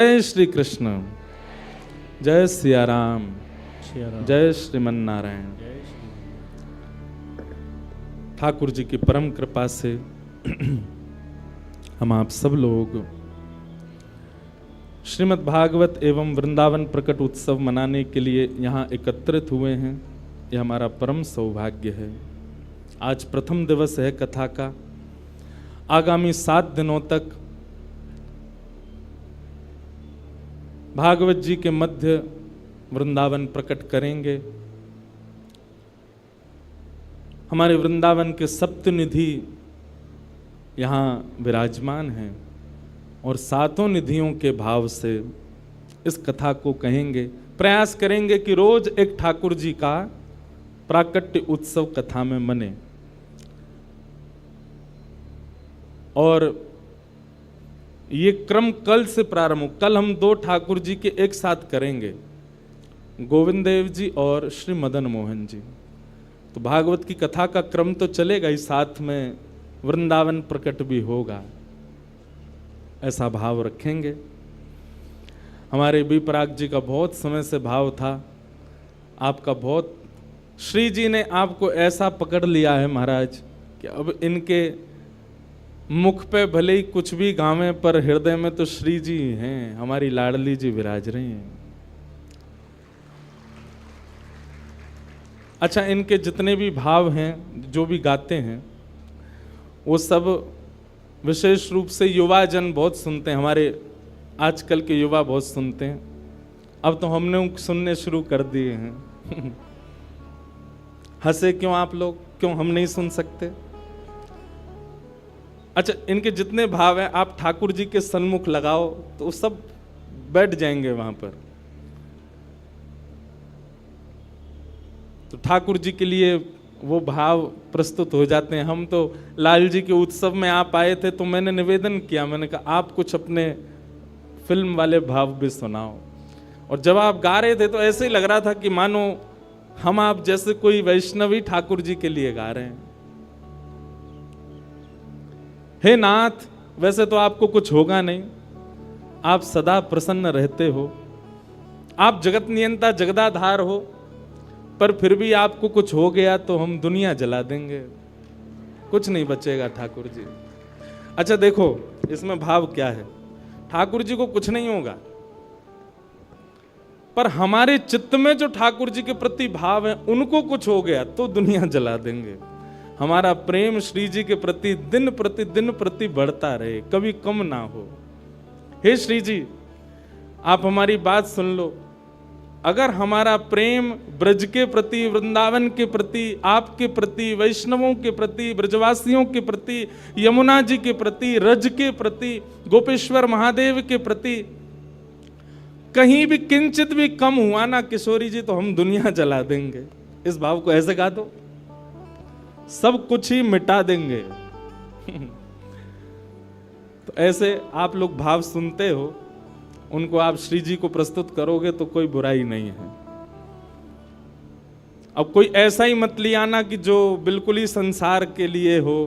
जय श्री कृष्ण, जय सिया राम, जय श्रीमन नारायण। ठाकुर जी की परम कृपा से हम आप सब लोग श्रीमद् भागवत एवं वृंदावन प्रकट उत्सव मनाने के लिए यहाँ एकत्रित हुए हैं। यह हमारा परम सौभाग्य है। आज प्रथम दिवस है कथा का। आगामी 7 दिनों तक भागवत जी के मध्य वृंदावन प्रकट करेंगे। हमारे वृंदावन के सप्तनिधि यहाँ विराजमान हैं और सातों निधियों के भाव से इस कथा को कहेंगे। प्रयास करेंगे कि रोज एक ठाकुर जी का प्राकट्य उत्सव कथा में मने। और ये क्रम कल से प्रारंभ हो। कल हम 2 ठाकुर जी के एक साथ करेंगे, गोविंद देव जी और श्री मदन मोहन जी। तो भागवत की कथा का क्रम तो चलेगा ही, साथ में वृंदावन प्रकट भी होगा, ऐसा भाव रखेंगे। हमारे बी पराग जी का बहुत समय से भाव था, आपका बहुत, श्री जी ने आपको ऐसा पकड़ लिया है महाराज कि अब इनके मुख पे भले ही कुछ भी गावे पर हृदय में तो श्री जी हैं, हमारी लाडली जी विराज रही हैं। अच्छा, इनके जितने भी भाव हैं, जो भी गाते हैं, वो सब विशेष रूप से युवा जन बहुत सुनते हैं। हमारे आजकल के युवा बहुत सुनते हैं। अब तो हमने सुनने शुरू कर दिए हैं। हंसे क्यों आप लोग? क्यों हम नहीं सुन सकते? अच्छा, इनके जितने भाव हैं आप ठाकुर जी के सन्मुख लगाओ तो वो सब बैठ जाएंगे वहां पर। तो ठाकुर जी के लिए वो भाव प्रस्तुत हो जाते हैं। हम तो लाल जी के उत्सव में आप आए थे तो मैंने निवेदन किया, मैंने कहा आप कुछ अपने फिल्म वाले भाव भी सुनाओ। और जब आप गा रहे थे तो ऐसे ही लग रहा था कि मानो हम आप जैसे कोई वैष्णवी ठाकुर जी के लिए गा रहे हैं। हे नाथ, वैसे तो आपको कुछ होगा नहीं, आप सदा प्रसन्न रहते हो, आप जगत नियंता जगदाधार हो, पर फिर भी आपको कुछ हो गया तो हम दुनिया जला देंगे, कुछ नहीं बचेगा ठाकुर जी। अच्छा देखो, इसमें भाव क्या है? ठाकुर जी को कुछ नहीं होगा, पर हमारे चित्त में जो ठाकुर जी के प्रति भाव है, उनको कुछ हो गया तो दुनिया जला देंगे। हमारा प्रेम श्री जी के प्रति दिन प्रतिदिन प्रति बढ़ता रहे, कभी कम ना हो। हे श्री जी, आप हमारी बात सुन लो। अगर हमारा प्रेम ब्रज के प्रति, वृंदावन के प्रति, आपके प्रति, वैष्णवों के प्रति, ब्रजवासियों के प्रति, यमुना जी के प्रति, रज के प्रति, गोपेश्वर महादेव के प्रति कहीं भी किंचित भी कम हुआ ना किशोरी जी, तो हम दुनिया जला देंगे। इस भाव को ऐसे गा दो, सब कुछ ही मिटा देंगे। तो ऐसे आप लोग भाव सुनते हो, उनको आप श्री जी को प्रस्तुत करोगे तो कोई बुराई नहीं है। अब कोई ऐसा ही मत ले आना कि जो बिल्कुल ही संसार के लिए हो,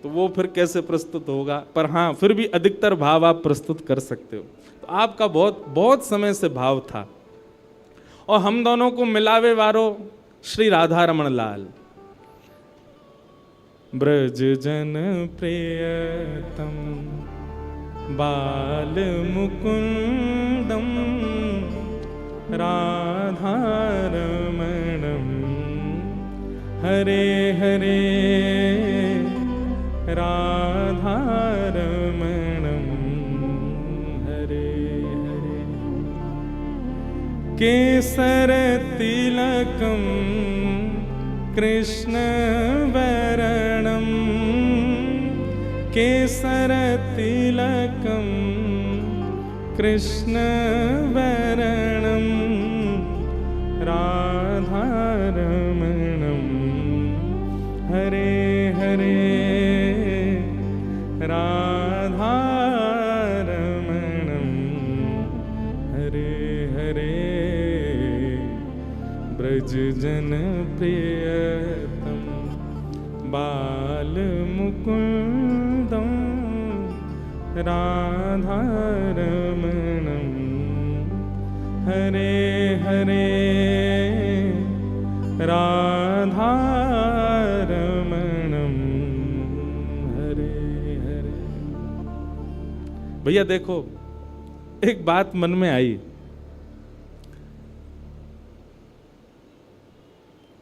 तो वो फिर कैसे प्रस्तुत होगा। पर हाँ, फिर भी अधिकतर भाव आप प्रस्तुत कर सकते हो। तो आपका बहुत बहुत समय से भाव था। और हम दोनों को मिलावे वारो श्री राधा रमण लाल। ब्रज जन प्रियतम बाल मुकुंदम राधा रमणम हरे हरे राधा रमणम हरे हरे। केसर तिलकम कृष्ण वरणम केसर तिलकम कृष्ण वरणम राधा रमणम हरे हरे राधा रमणम हरे हरे। ब्रज जन प्रियतम बाल मुकुंदम राधा रमणम हरे हरे राधा रमणम हरे हरे। भैया देखो, एक बात मन में आई,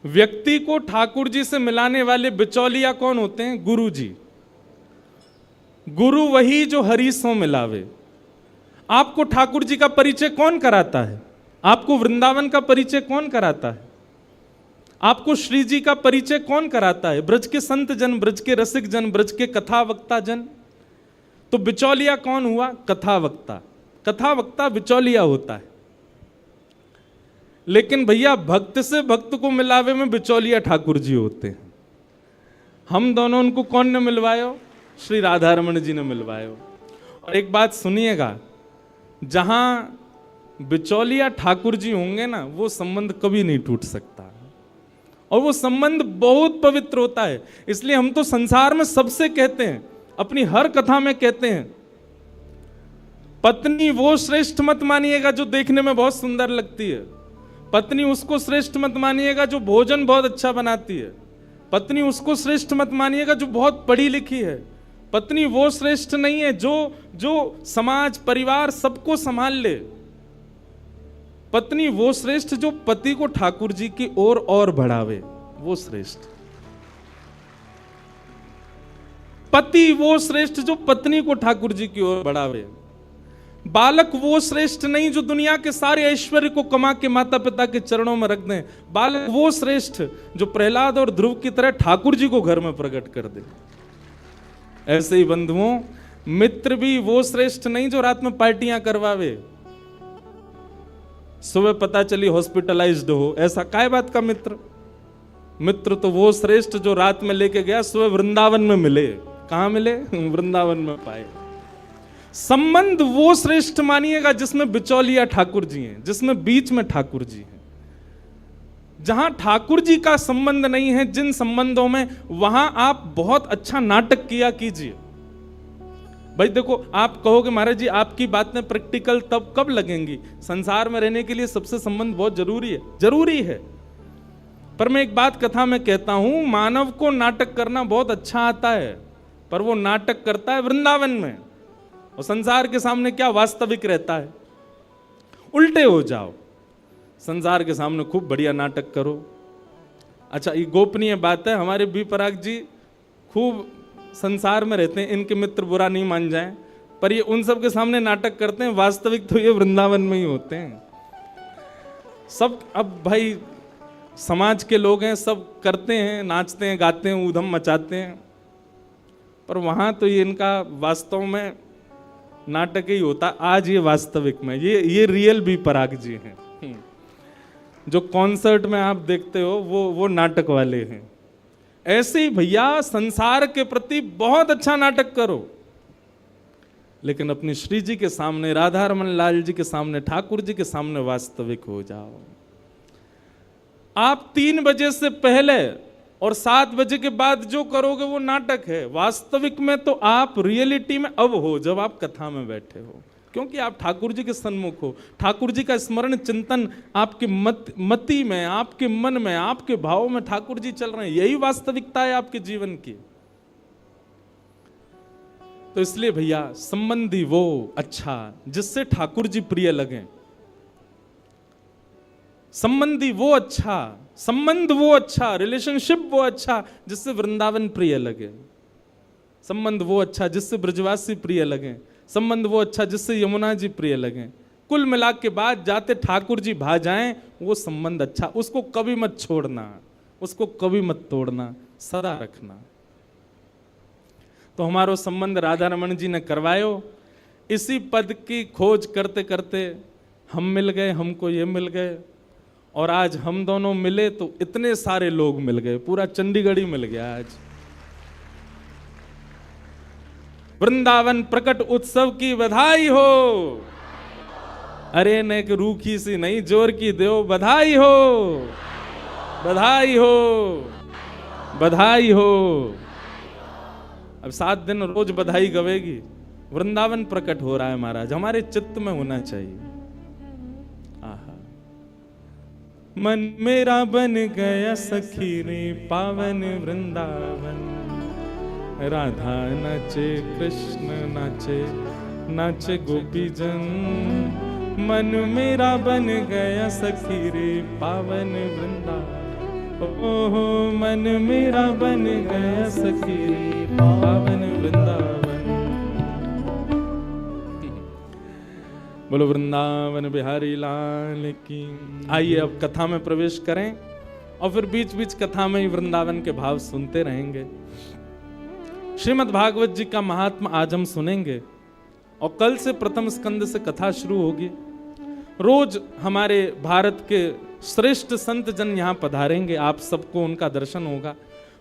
व्यक्ति को ठाकुर जी से मिलाने वाले बिचौलिया कौन होते हैं? गुरु जी। गुरु वही जो हरि सो मिलावे। आपको ठाकुर जी का परिचय कौन कराता है? आपको वृंदावन का परिचय कौन कराता है? आपको श्री जी का परिचय कौन कराता है? ब्रज के संत जन, ब्रज के रसिक जन, ब्रज के कथा वक्ता जन। तो बिचौलिया कौन हुआ? कथा वक्ता। कथा वक्ता बिचौलिया होता है। लेकिन भैया भक्त से भक्त को मिलावे में बिचौलिया ठाकुर जी होते हैं। हम दोनों उनको कौन ने मिलवायो? श्री राधा रमण जी ने मिलवायो। और एक बात सुनिएगा, जहां बिचौलिया ठाकुर जी होंगे ना, वो संबंध कभी नहीं टूट सकता, और वो संबंध बहुत पवित्र होता है। इसलिए हम तो संसार में सबसे कहते हैं, अपनी हर कथा में कहते हैं, पत्नी वो श्रेष्ठ मत मानिएगा जो देखने में बहुत सुंदर लगती है। पत्नी उसको श्रेष्ठ मत मानिएगा जो भोजन बहुत अच्छा बनाती है। पत्नी उसको श्रेष्ठ मत मानिएगा जो बहुत पढ़ी लिखी है। पत्नी वो श्रेष्ठ नहीं है जो समाज परिवार सबको संभाल ले। पत्नी वो श्रेष्ठ जो पति को ठाकुर जी की ओर और बढ़ावे, वो श्रेष्ठ। पति वो श्रेष्ठ जो पत्नी को ठाकुर जी की ओर बढ़ावे। बालक वो श्रेष्ठ नहीं जो दुनिया के सारे ऐश्वर्य को कमा के माता पिता के चरणों में रख दें। बालक वो श्रेष्ठ जो प्रहलाद और ध्रुव की तरह ठाकुर जी को घर में प्रकट कर दे। ऐसे ही बंधुओं, मित्र भी वो श्रेष्ठ नहीं जो रात में पार्टियां करवावे, सुबह पता चली हॉस्पिटलाइज्ड हो, ऐसा काय बात का मित्र? मित्र तो वो श्रेष्ठ जो रात में लेके गया, सुबह वृंदावन में मिले। कहां मिले? वृंदावन में पाए। संबंध वो श्रेष्ठ मानिएगा जिसमें बिचौलिया ठाकुर जी हैं, जिसमें बीच में ठाकुर जी हैं। जहां ठाकुर जी का संबंध नहीं है, जिन संबंधों में, वहां आप बहुत अच्छा नाटक किया कीजिए। भाई देखो, आप कहोगे महाराज जी आपकी बातें प्रैक्टिकल तब कब लगेंगी? संसार में रहने के लिए सबसे संबंध बहुत जरूरी है, जरूरी है। पर मैं एक बात कथा में कहता हूं, मानव को नाटक करना बहुत अच्छा आता है, पर वो नाटक करता है वृंदावन में, और संसार के सामने क्या वास्तविक रहता है। उल्टे हो जाओ, संसार के सामने खूब बढ़िया नाटक करो। अच्छा, ये गोपनीय बात है, हमारे बी पराग जी खूब संसार में रहते हैं, इनके मित्र बुरा नहीं मान जाएं, पर ये उन सब के सामने नाटक करते हैं, वास्तविक तो ये वृंदावन में ही होते हैं सब। अब भाई समाज के लोग हैं, सब करते हैं, नाचते हैं, गाते हैं, ऊधम मचाते हैं, पर वहां तो ये इनका वास्तव में नाटक ही होता। आज ये वास्तविक में ये रियल बी पराग जी हैं। जो कॉन्सर्ट में आप देखते हो वो नाटक वाले हैं। ऐसे ही भैया संसार के प्रति बहुत अच्छा नाटक करो, लेकिन अपनी श्री जी के सामने, राधा रमन लाल जी के सामने, ठाकुर जी के सामने वास्तविक हो जाओ। आप 3 बजे से पहले और 7 बजे के बाद जो करोगे वो नाटक है। वास्तविक में तो आप रियलिटी में अब हो, जब आप कथा में बैठे हो, क्योंकि आप ठाकुर जी के सन्मुख हो। ठाकुर जी का स्मरण चिंतन आपके मति में, आपके मन में, आपके भाव में ठाकुर जी चल रहे हैं। यही वास्तविकता है आपके जीवन की। तो इसलिए भैया संबंधी वो अच्छा जिससे ठाकुर जी प्रिय लगे। संबंधी वो अच्छा, संबंध वो अच्छा, रिलेशनशिप वो अच्छा जिससे वृंदावन प्रिय लगे। संबंध वो अच्छा जिससे ब्रजवासी प्रिय लगे। संबंध वो अच्छा जिससे यमुना जी प्रिय लगे। कुल मिला के बाद जाते ठाकुर जी भा जाएं, वो संबंध अच्छा, उसको कभी मत छोड़ना, उसको कभी मत तोड़ना, सदा रखना। तो हमारो संबंध राधा रमन जी ने करवायो। इसी पद की खोज करते करते हम मिल गए, हमको ये मिल गए, और आज हम दोनों मिले तो इतने सारे लोग मिल गए, पूरा चंडीगढ़ ही मिल गया आज। वृंदावन प्रकट उत्सव की बधाई हो। अरे ने कि रूखी सी नहीं, जोर की देव बधाई हो, बधाई हो, बधाई हो। अब 7 दिन रोज बधाई गवेगी। वृंदावन प्रकट हो रहा है महाराज, हमारे चित्त में होना चाहिए। आहा, मन मेरा बन गया सखी रे पावन वृंदावन। राधा नाचे कृष्ण नाचे, नाचे गोपी जन। मन मेरा बन गया सखी रे पावन वृंदावन। ओहो मन मेरा बन गया सखी रे पावन वृंदावन। बोलो वृंदावन बिहारी लाल की। आइए अब कथा में प्रवेश करें और फिर बीच बीच कथा में ही वृंदावन के भाव सुनते रहेंगे। श्रीमद् भागवत जी का महात्मा आज हम सुनेंगे और कल से प्रथम स्कंद से कथा शुरू होगी। रोज हमारे भारत के श्रेष्ठ संत जन यहाँ पधारेंगे, आप सबको उनका दर्शन होगा।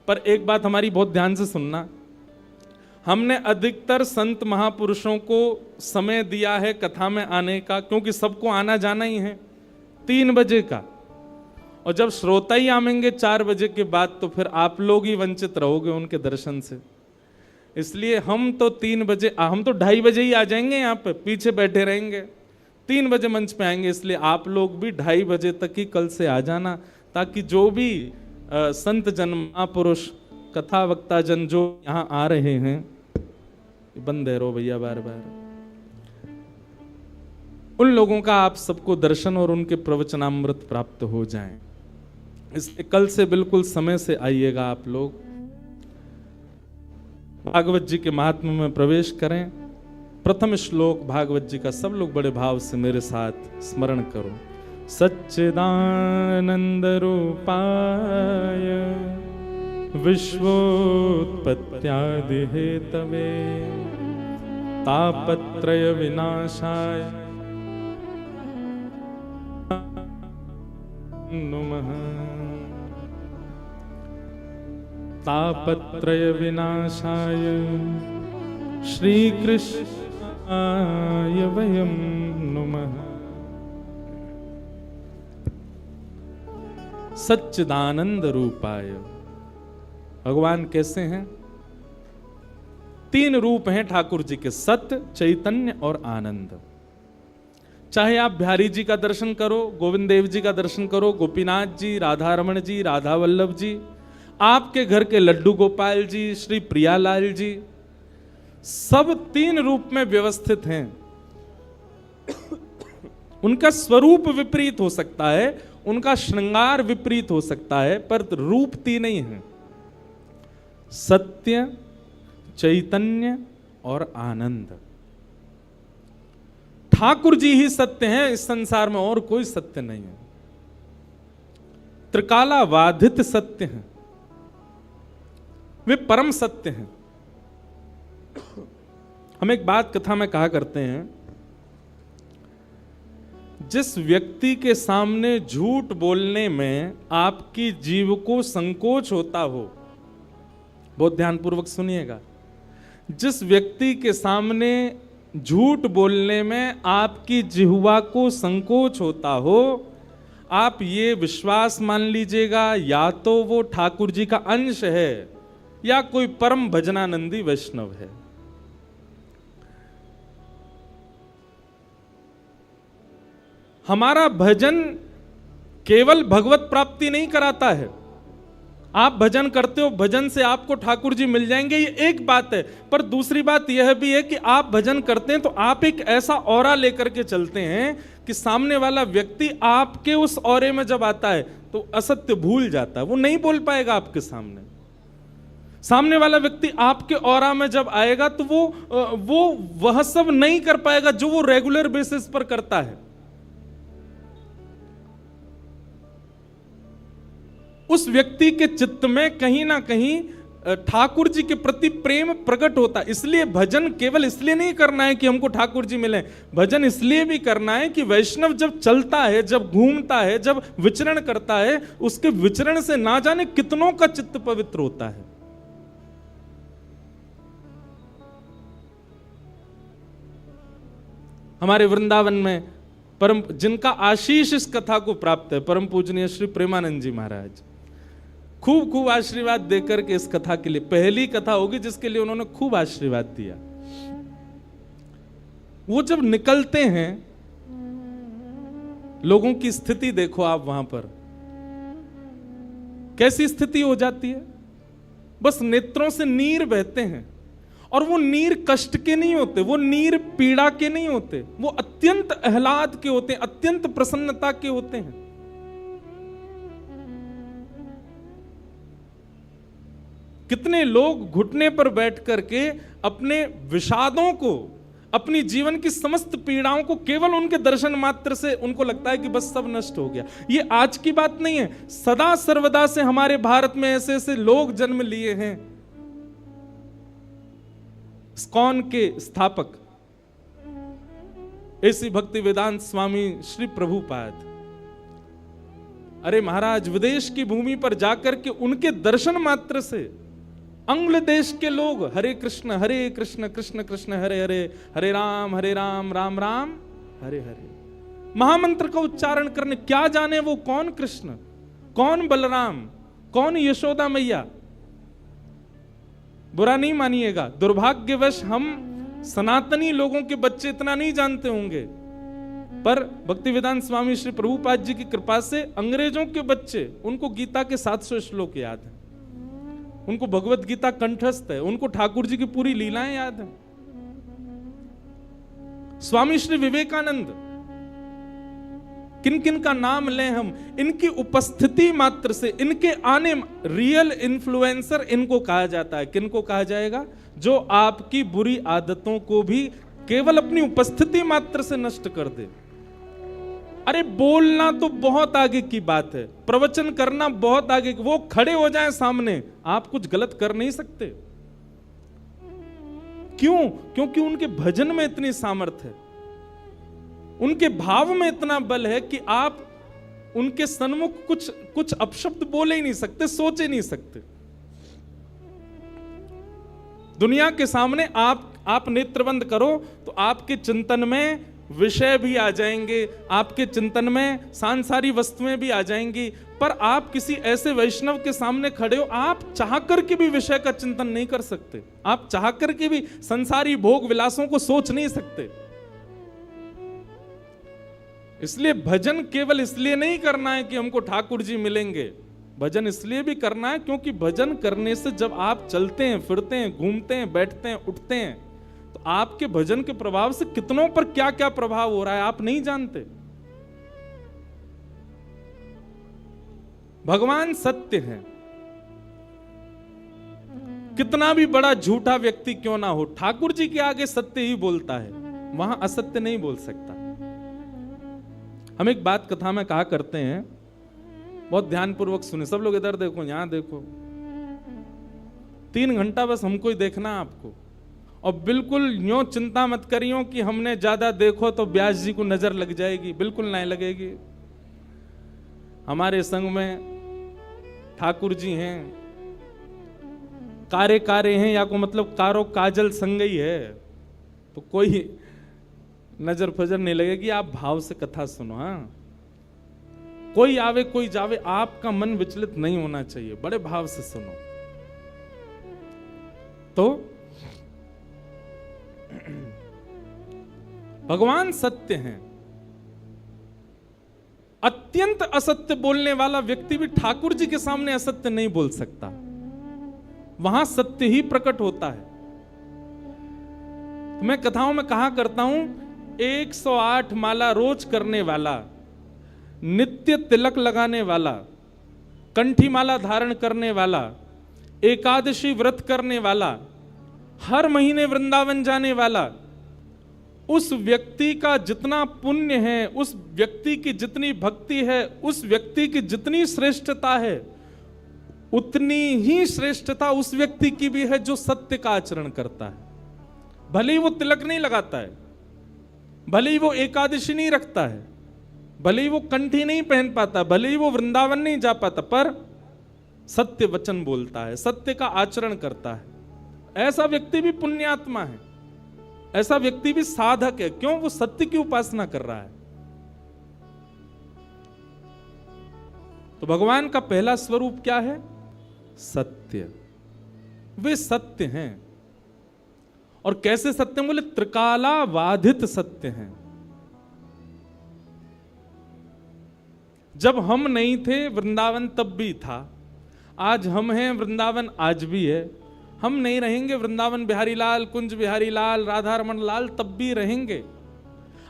पर एक बात हमारी बहुत ध्यान से सुनना, हमने अधिकतर संत महापुरुषों को समय दिया है कथा में आने का, क्योंकि सबको आना जाना ही है 3 बजे का। और जब श्रोता ही आएंगे 4 बजे के बाद तो फिर आप लोग ही वंचित रहोगे उनके दर्शन से। इसलिए हम तो 3 बजे, हम तो 2:30 बजे ही आ जाएंगे, यहाँ पे पीछे बैठे रहेंगे, 3 बजे मंच पे आएंगे। इसलिए आप लोग भी 2:30 बजे तक ही कल से आ जाना, ताकि जो भी संत जन महापुरुष कथा वक्ता जन जो यहाँ आ रहे हैं, बंद है रो भैया बार बार, उन लोगों का आप सबको दर्शन और उनके प्रवचनामृत प्राप्त हो जाएं। इसलिए कल से बिल्कुल समय से आइएगा आप लोग। भागवत जी के महात्म्य में प्रवेश करें। प्रथम श्लोक भागवत जी का सब लोग बड़े भाव से मेरे साथ स्मरण करो। सच्चिदानंद रूपाय विश्वोत्पत्त्यादि हेतवे तापत्रय विनाशाय नमः। तापत्रय विनाशाय श्री कृष्णाय वयं नमः। सच्चिदानंद रूपाय, भगवान कैसे हैं? 3 रूप हैं ठाकुर जी के, सत्य, चैतन्य और आनंद। चाहे आप बिहारी जी का दर्शन करो, गोविंद देव जी का दर्शन करो, गोपीनाथ जी, राधा रमण जी, राधा वल्लभ जी, आपके घर के लड्डू गोपाल जी, श्री प्रियालाल जी, सब 3 रूप में व्यवस्थित हैं। उनका स्वरूप विपरीत हो सकता है, उनका श्रृंगार विपरीत हो सकता है, पर रूप 3 ही है, सत्य, चैतन्य और आनंद। ठाकुर जी ही सत्य हैं, इस संसार में और कोई सत्य नहीं है। त्रिकालावाधित सत्य हैं, वे परम सत्य हैं। हम एक बात कथा में कहा करते हैं, जिस व्यक्ति के सामने झूठ बोलने में आपकी जीव को संकोच होता हो, बहुत ध्यानपूर्वक सुनिएगा, जिस व्यक्ति के सामने झूठ बोलने में आपकी जिह्वा को संकोच होता हो, आप ये विश्वास मान लीजिएगा, या तो वो ठाकुर जी का अंश है या कोई परम भजनानंदी वैष्णव है। हमारा भजन केवल भगवत प्राप्ति नहीं कराता है। आप भजन करते हो, भजन से आपको ठाकुर जी मिल जाएंगे, ये एक बात है। पर दूसरी बात यह भी है कि आप भजन करते हैं तो आप एक ऐसा ऑरा लेकर के चलते हैं कि सामने वाला व्यक्ति आपके उस ऑरे में जब आता है तो असत्य भूल जाता है, वो नहीं बोल पाएगा आपके सामने। सामने वाला व्यक्ति आपके ऑरा में जब आएगा तो वो वह सब नहीं कर पाएगा जो वो रेगुलर बेसिस पर करता है। उस व्यक्ति के चित्त में कहीं ना कहीं ठाकुर जी के प्रति प्रेम प्रकट होता है। इसलिए भजन केवल इसलिए नहीं करना है कि हमको ठाकुर जी मिले, भजन इसलिए भी करना है कि वैष्णव जब चलता है, जब घूमता है, जब विचरण करता है, उसके विचरण से ना जाने कितनों का चित्त पवित्र होता है। हमारे वृंदावन में परम जिनका आशीष इस कथा को प्राप्त है, परम पूजनीय श्री प्रेमानंद जी महाराज खूब खूब आशीर्वाद देकर के इस कथा के लिए, पहली कथा होगी जिसके लिए उन्होंने खूब आशीर्वाद दिया। वो जब निकलते हैं, लोगों की स्थिति देखो आप वहां पर, कैसी स्थिति हो जाती है? बस नेत्रों से नीर बहते हैं, और वो नीर कष्ट के नहीं होते, वो नीर पीड़ा के नहीं होते, वो अत्यंत आह्लाद के होते हैं, अत्यंत प्रसन्नता के होते हैं। कितने लोग घुटने पर बैठ करके अपने विषादों को, अपनी जीवन की समस्त पीड़ाओं को, केवल उनके दर्शन मात्र से उनको लगता है कि बस सब नष्ट हो गया। ये आज की बात नहीं है, सदा सर्वदा से हमारे भारत में ऐसे ऐसे लोग जन्म लिए हैं। इस्कॉन के स्थापक ऐसी भक्ति वेदांत स्वामी श्री प्रभुपाद, अरे महाराज, विदेश की भूमि पर जाकर के उनके दर्शन मात्र से अंग्ल देश के लोग हरे कृष्ण कृष्ण कृष्ण हरे हरे, हरे राम राम राम हरे हरे महामंत्र का उच्चारण करने, क्या जाने वो कौन कृष्ण, कौन बलराम, कौन यशोदा मैया। बुरा नहीं मानिएगा, दुर्भाग्यवश हम सनातनी लोगों के बच्चे इतना नहीं जानते होंगे, पर भक्ति वेदांत स्वामी श्री प्रभुपाद जी की कृपा से अंग्रेजों के बच्चे, उनको गीता के 700 श्लोक याद है, उनको भगवत गीता कंठस्थ है, उनको ठाकुर जी की पूरी लीलाएं याद है। स्वामी श्री विवेकानंद, किन किन का नाम लें हम, इनकी उपस्थिति मात्र से, इनके आने, रियल इन्फ्लुएंसर इनको कहा जाता है। किनको कहा जाएगा? जो आपकी बुरी आदतों को भी केवल अपनी उपस्थिति मात्र से नष्ट कर दे। अरे बोलना तो बहुत आगे की बात है, प्रवचन करना बहुत आगे, वो खड़े हो जाएं सामने, आप कुछ गलत कर नहीं सकते। क्यों? क्योंकि उनके भजन में इतनी सामर्थ्य है, उनके भाव में इतना बल है कि आप उनके सन्मुख कुछ अपशब्द बोले ही नहीं सकते, सोच ही नहीं सकते। दुनिया के सामने आप नेत्र बंद करो तो आपके चिंतन में विषय भी आ जाएंगे, आपके चिंतन में सांसारिक वस्तुएं भी आ जाएंगी, पर आप किसी ऐसे वैष्णव के सामने खड़े हो, आप चाह कर के भी विषय का चिंतन नहीं कर सकते, आप चाह कर के भी संसारी भोग विलासों को सोच नहीं सकते। इसलिए भजन केवल इसलिए नहीं करना है कि हमको ठाकुर जी मिलेंगे, भजन इसलिए भी करना है क्योंकि भजन करने से जब आप चलते हैं, फिरते हैं, घूमते हैं, बैठते हैं, उठते हैं, तो आपके भजन के प्रभाव से कितनों पर क्या क्या प्रभाव हो रहा है आप नहीं जानते। भगवान सत्य है, कितना भी बड़ा झूठा व्यक्ति क्यों ना हो, ठाकुर जी के आगे सत्य ही बोलता है, वहां असत्य नहीं बोल सकता। हम एक बात कथा में कहा करते हैं, बहुत ध्यानपूर्वक सुने सब लोग, इधर देखो, यहां देखो, 3 घंटा बस हमको ही देखना आपको, और बिल्कुल यूं चिंता मत करियो कि हमने ज्यादा देखो तो व्यास जी को नजर लग जाएगी, बिल्कुल नहीं लगेगी। हमारे संग में ठाकुर जी हैं, कारे हैं, या को मतलब कारो काजल संग ही है, तो कोई नजर फजर नहीं लगेगी। आप भाव से कथा सुनो। हाँ, कोई आवे कोई जावे, आपका मन विचलित नहीं होना चाहिए, बड़े भाव से सुनो। तो भगवान सत्य हैं, अत्यंत असत्य बोलने वाला व्यक्ति भी ठाकुर जी के सामने असत्य नहीं बोल सकता, वहां सत्य ही प्रकट होता है। तो मैं कथाओं में कहा करता हूं, 108 माला रोज करने वाला, नित्य तिलक लगाने वाला, कंठी माला धारण करने वाला, एकादशी व्रत करने वाला, हर महीने वृंदावन जाने वाला, उस व्यक्ति का जितना पुण्य है, उस व्यक्ति की जितनी भक्ति है, उस व्यक्ति की जितनी श्रेष्ठता है, उतनी ही श्रेष्ठता उस व्यक्ति की भी है जो सत्य का आचरण करता है। भले ही वो तिलक नहीं लगाता है, भले ही वो एकादशी नहीं रखता है, भले ही वो कंठी नहीं पहन पाता, भले ही वो वृंदावन नहीं जा पाता, पर सत्य वचन बोलता है, सत्य का आचरण करता है, ऐसा व्यक्ति भी पुण्यात्मा है, ऐसा व्यक्ति भी साधक है। क्यों? वो सत्य की उपासना कर रहा है। तो भगवान का पहला स्वरूप क्या है? सत्य। वे सत्य हैं। और कैसे सत्य? बोले त्रिकालाबाधित सत्य हैं। जब हम नहीं थे वृंदावन तब भी था, आज हम हैं, वृंदावन आज भी है। हम नहीं रहेंगे वृंदावन बिहारी लाल, कुंज बिहारी लाल, राधा रमन लाल तब भी रहेंगे।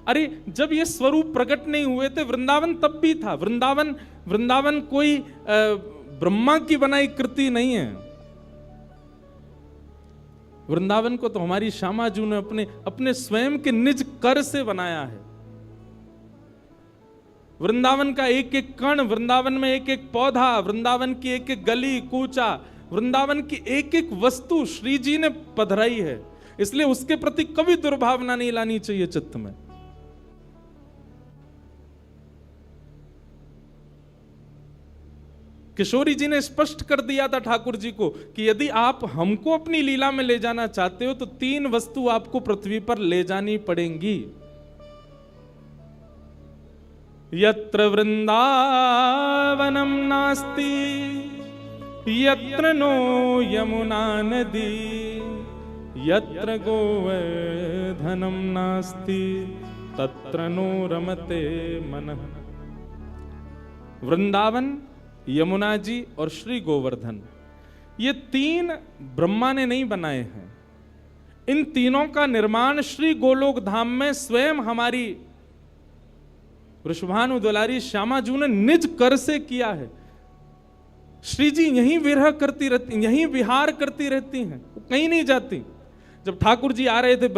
अरे जब ये स्वरूप प्रकट नहीं हुए थे वृंदावन तब भी था। वृंदावन कोई ब्रह्मा की बनाई कृति नहीं है। वृंदावन को तो हमारी श्यामा जी ने अपने स्वयं के निज कर से बनाया है। वृंदावन का एक एक कण, वृंदावन में एक एक पौधा, वृंदावन की एक एक गली कूचा, वृंदावन की एक एक वस्तु श्री जी ने पधराई है। इसलिए उसके प्रति कभी दुर्भावना नहीं लानी चाहिए चित्त में। किशोरी जी ने स्पष्ट कर दिया था ठाकुर जी को कि यदि आप हमको अपनी लीला में ले जाना चाहते हो तो 3 वस्तु आपको पृथ्वी पर ले जानी पड़ेंगी। यत्र वृंदावनम नास्ति यत्र नो यमुना नदी यत्र गोवर्धनम नास्ति तत्र नो रमते मनः। वृंदावन, यमुना जी और श्री गोवर्धन, ये 3 ब्रह्मा ने नहीं बनाए हैं। इन तीनों का निर्माण श्री गोलोक धाम में स्वयं हमारी वृषभानु दुलारी श्यामा जी ने निज कर से किया है। श्री जी यहीं विरह करती रहती, यहीं विहार करती रहती हैं, वो कहीं नहीं जाती। जब ठाकुर जी आ रहे थे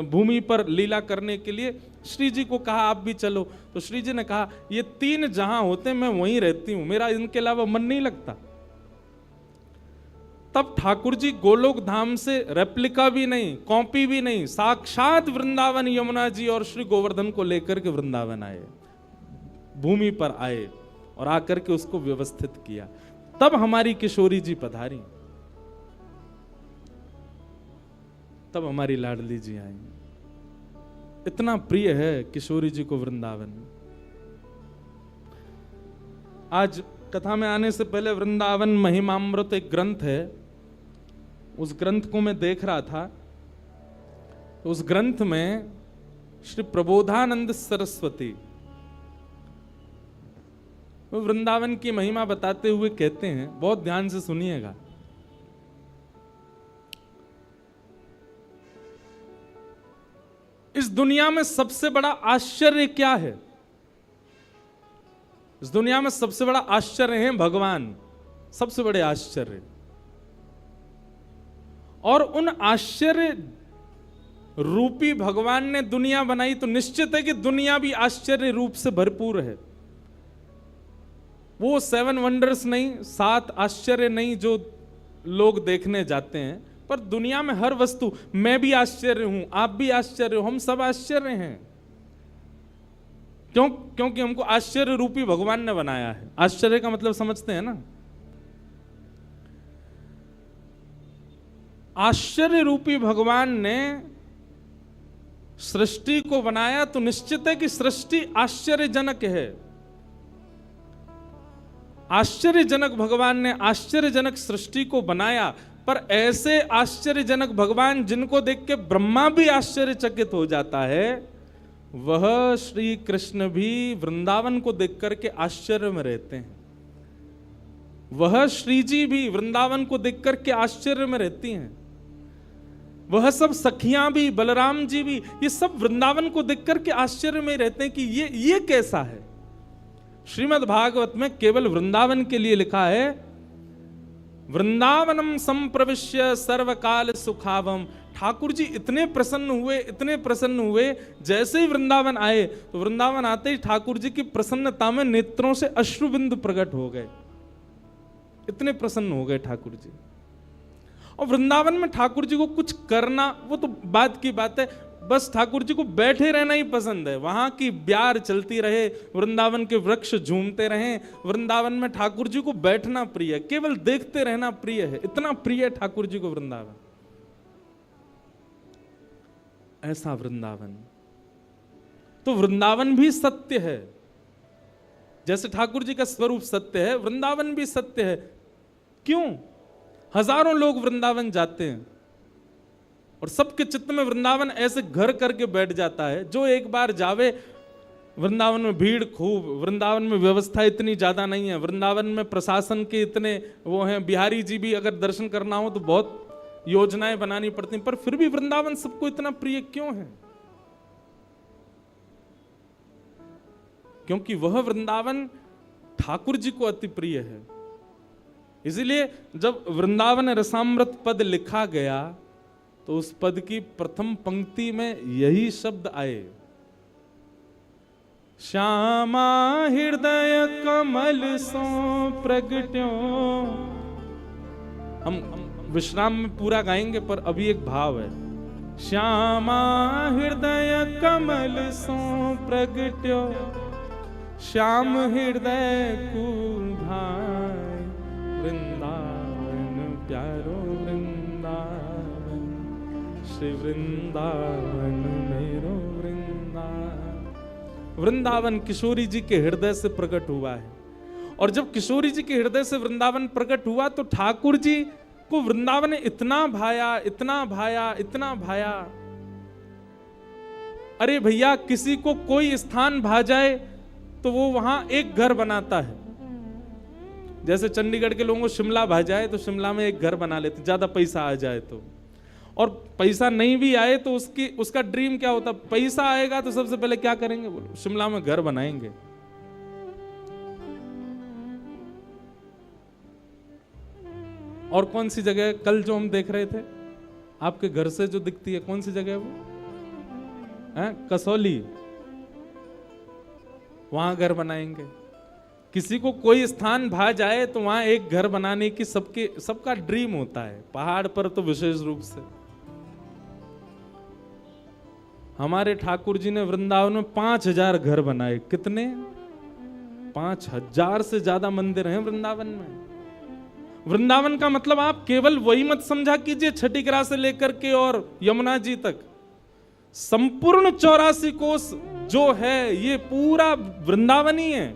भूमि पर लीला करने के लिए, श्री जी को कहा आप भी चलो, तो श्री जी ने कहा ये 3 जहां होते मैं वहीं रहती हूं, मेरा इनके अलावा मन नहीं लगता। तब ठाकुर जी गोलोक धाम से रेप्लिका भी नहीं, कॉपी भी नहीं, साक्षात वृंदावन यमुना जी और श्री गोवर्धन को लेकर के वृंदावन आए, भूमि पर आए और आकर के उसको व्यवस्थित किया। तब हमारी किशोरी जी पधारी, तब हमारी लाडली जी आई। इतना प्रिय है किशोरी जी को वृंदावन। आज कथा में आने से पहले वृंदावन महिमामृत एक ग्रंथ है, उस ग्रंथ को मैं देख रहा था। तो उस ग्रंथ में श्री प्रबोधानंद सरस्वती वो वृंदावन की महिमा बताते हुए कहते हैं, बहुत ध्यान से सुनिएगा। इस दुनिया में सबसे बड़ा आश्चर्य क्या है? इस दुनिया में सबसे बड़ा आश्चर्य है भगवान, सबसे बड़े आश्चर्य। और उन आश्चर्य रूपी भगवान ने दुनिया बनाई तो निश्चित है कि दुनिया भी आश्चर्य रूप से भरपूर है। वो 7 वंडर्स नहीं, 7 आश्चर्य नहीं जो लोग देखने जाते हैं, पर दुनिया में हर वस्तु, मैं भी आश्चर्य हूं, आप भी आश्चर्य हो, हम सब आश्चर्य हैं। क्योंकि हमको आश्चर्य रूपी भगवान ने बनाया है। आश्चर्य का मतलब समझते हैं ना? आश्चर्य रूपी भगवान ने सृष्टि को बनाया तो निश्चित है कि सृष्टि आश्चर्यजनक है। आश्चर्यजनक भगवान ने आश्चर्यजनक सृष्टि को बनाया, पर ऐसे आश्चर्यजनक भगवान जिनको देख के ब्रह्मा भी आश्चर्यचकित हो जाता है, वह श्री कृष्ण भी वृंदावन को देख करके आश्चर्य में रहते हैं। वह श्री जी भी वृंदावन को देख करके आश्चर्य में रहती हैं। वह सब सखियां भी, बलराम जी भी, ये सब वृंदावन को देख करके आश्चर्य में रहते हैं कि ये कैसा है। श्रीमद् भागवत में केवल वृंदावन के लिए लिखा है, वृंदावनम संप्रविश्य सर्वकाल सुखावम। ठाकुर जी इतने प्रसन्न हुए, जैसे ही वृंदावन आए तो वृंदावन आते ही ठाकुर जी की प्रसन्नता में नेत्रों से अश्रु बिंदु प्रकट हो गए। इतने प्रसन्न हो गए ठाकुर जी। और वृंदावन में ठाकुर जी को कुछ करना, वो तो बात की बात है, बस ठाकुर जी को बैठे रहना ही पसंद है। वहां की ब्यार चलती रहे, वृंदावन के वृक्ष झूमते रहें, वृंदावन में ठाकुर जी को बैठना प्रिय है, केवल देखते रहना प्रिय है। इतना प्रिय है ठाकुर जी को वृंदावन। ऐसा वृंदावन, तो वृंदावन भी सत्य है। जैसे ठाकुर जी का स्वरूप सत्य है, वृंदावन भी सत्य है। क्यों? हजारों लोग वृंदावन जाते हैं और सबके चित्त में वृंदावन ऐसे घर करके बैठ जाता है। जो एक बार जावे, वृंदावन में भीड़ खूब, वृंदावन में व्यवस्था इतनी ज्यादा नहीं है, वृंदावन में प्रशासन के इतने वो हैं, बिहारी जी भी अगर दर्शन करना हो तो बहुत योजनाएं बनानी पड़ती हैं, पर फिर भी वृंदावन सबको इतना प्रिय क्यों है? क्योंकि वह वृंदावन ठाकुर जी को अति प्रिय है। इसलिए जब वृंदावन रसामृत पद लिखा गया तो उस पद की प्रथम पंक्ति में यही शब्द आए, श्यामा हृदय कमल सो प्रगट्यो। हम विश्राम में पूरा गाएंगे, पर अभी एक भाव है, श्यामा हृदय कमल सो प्रगट्यो, श्याम हृदय को भाई, वृंदावन प्यारो वृंदावन, श्री वृंदावन मेरो वृंदावन। वृंदावन किशोरी जी के हृदय से प्रकट हुआ है, और जब किशोरी जी के हृदय से वृंदावन प्रकट हुआ तो ठाकुर जी को वृंदावन इतना भाया, इतना भाया, इतना भाया। अरे भैया, किसी को कोई स्थान भा जाए तो वो वहां एक घर बनाता है। जैसे चंडीगढ़ के लोगों को शिमला भा जाए तो शिमला में एक घर बना लेते, ज्यादा पैसा आ जाए तो। और पैसा नहीं भी आए तो उसका ड्रीम क्या होता, पैसा आएगा तो सबसे पहले क्या करेंगे, बोलो शिमला में घर बनाएंगे। और कौन सी जगह कल जो हम देख रहे थे, आपके घर से जो दिखती है, कौन सी जगह है वो है? कसौली, वहां घर बनाएंगे। किसी को कोई स्थान भा जाए तो वहां एक घर बनाने की सबका ड्रीम होता है, पहाड़ पर तो विशेष रूप से। हमारे ठाकुर जी ने वृंदावन में 5000 घर बनाए। कितने? 5000 से ज्यादा मंदिर हैं वृंदावन में। वृंदावन का मतलब आप केवल वही मत समझा कीजिए छठी ग्रा से लेकर के और यमुना जी तक, संपूर्ण 84 कोस जो है ये पूरा वृंदावन ही है।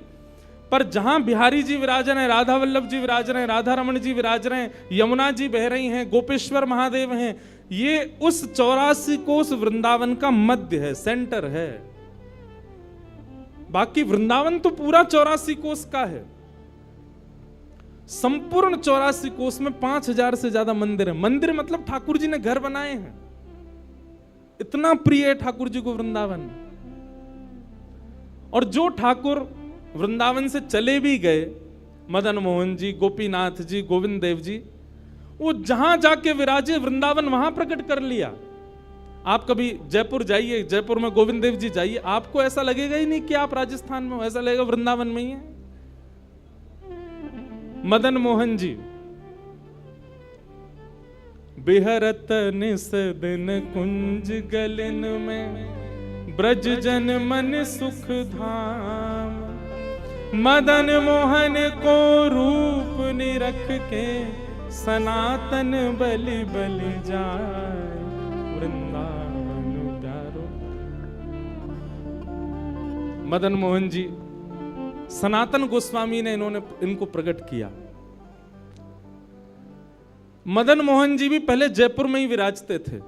पर जहां बिहारी जी विराज रहे हैं, राधा वल्लभ जी विराज रहे हैं, राधा रमण जी विराज रहे हैं, यमुना जी बह रही हैं, गोपेश्वर महादेव हैं, ये उस 84 कोस वृंदावन का मध्य है, सेंटर है। बाकी वृंदावन तो पूरा 84 कोस का है। संपूर्ण 84 कोस में 5000 से ज्यादा मंदिर है। मंदिर मतलब ठाकुर जी ने घर बनाए हैं। इतना प्रिय है ठाकुर जी को वृंदावन। और जो ठाकुर वृंदावन से चले भी गए, मदन मोहन जी, गोपीनाथ जी, गोविंद देव जी, वो जहां जाके विराजे वृंदावन वहां प्रकट कर लिया। आप कभी जयपुर जाइए, जयपुर में गोविंद देव जी जाइए, आपको ऐसा लगेगा ही नहीं कि आप राजस्थान में हो, ऐसा लगेगा वृंदावन में ही है। मदन मोहन जी बिहरत निस दिन कुंज गलिन में, ब्रज जन मन सुख धाम, मदन मोहन को रूप निरख के, सनातन बलि बलि जाए, वृंदावन प्यारो। मदन मोहन जी सनातन गोस्वामी ने इनको प्रकट किया। मदन मोहन जी भी पहले जयपुर में ही विराजते थे।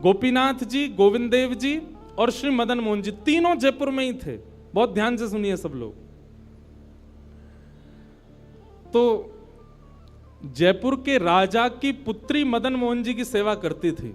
गोपीनाथ जी, गोविंद देव जी और श्री मदन मोहन जी तीनों जयपुर में ही थे। बहुत ध्यान से सुनिए सब लोग। तो जयपुर के राजा की पुत्री मदन मोहन जी की सेवा करती थी।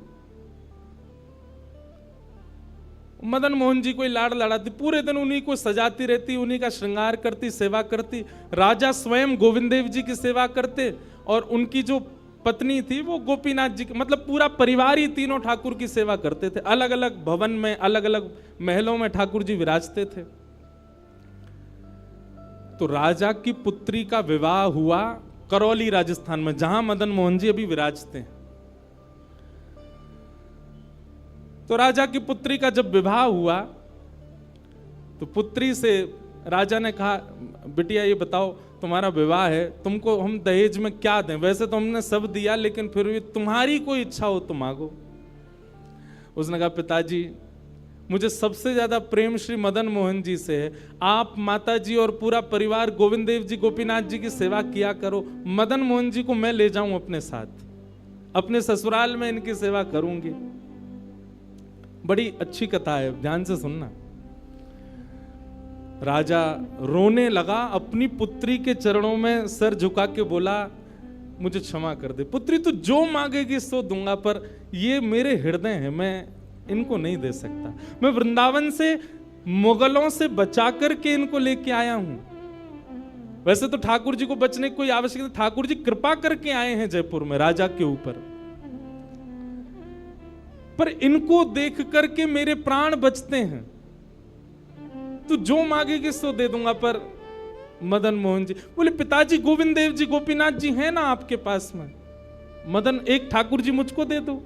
मदन मोहन जी कोई लाड़ लड़ाती, पूरे दिन उन्हीं को सजाती रहती, उन्हीं का श्रृंगार करती, सेवा करती। राजा स्वयं गोविंद देव जी की सेवा करते और उनकी जो पत्नी थी वो गोपीनाथ जी की, मतलब पूरा परिवार ही तीनों ठाकुर की सेवा करते थे। अलग अलग भवन में, अलग अलग महलों में ठाकुर जी विराजते थे। तो राजा की पुत्री का विवाह हुआ करौली राजस्थान में, जहां मदन मोहन जी अभी विराजते हैं। तो राजा की पुत्री का जब विवाह हुआ तो पुत्री से राजा ने कहा, बिटिया ये बताओ तुम्हारा विवाह है, तुमको हम दहेज में क्या दें? वैसे तो हमने सब दिया, लेकिन फिर भी तुम्हारी कोई इच्छा हो तो मांगो। उसने कहा, पिताजी मुझे सबसे ज्यादा प्रेम श्री मदन मोहन जी से है। आप माता जी और पूरा परिवार गोविंद देव जी, गोपीनाथ जी की सेवा किया करो। मदन मोहन जी को मैं ले जाऊं अपने साथ, अपने ससुराल में इनकी सेवा करूंगी। बड़ी अच्छी कथा है, ध्यान से सुनना। राजा रोने लगा, अपनी पुत्री के चरणों में सर झुका के बोला, मुझे क्षमा कर दे पुत्री, तू जो मांगेगी सो दूंगा, पर ये मेरे हृदय हैं, मैं इनको नहीं दे सकता। मैं वृंदावन से मुगलों से बचा करके इनको लेके आया हूं। वैसे तो ठाकुर जी को बचने की कोई आवश्यकता नहीं, ठाकुर जी कृपा करके आए हैं जयपुर में राजा के ऊपर, पर इनको देख करके मेरे प्राण बचते हैं। तू जो मांगेगी सो दे दूंगा। पर मदन मोहन जी बोले, पिताजी गोविंद देव जी गोपीनाथ जी हैं ना आपके पास में, मदन एक ठाकुर जी मुझको दे दो।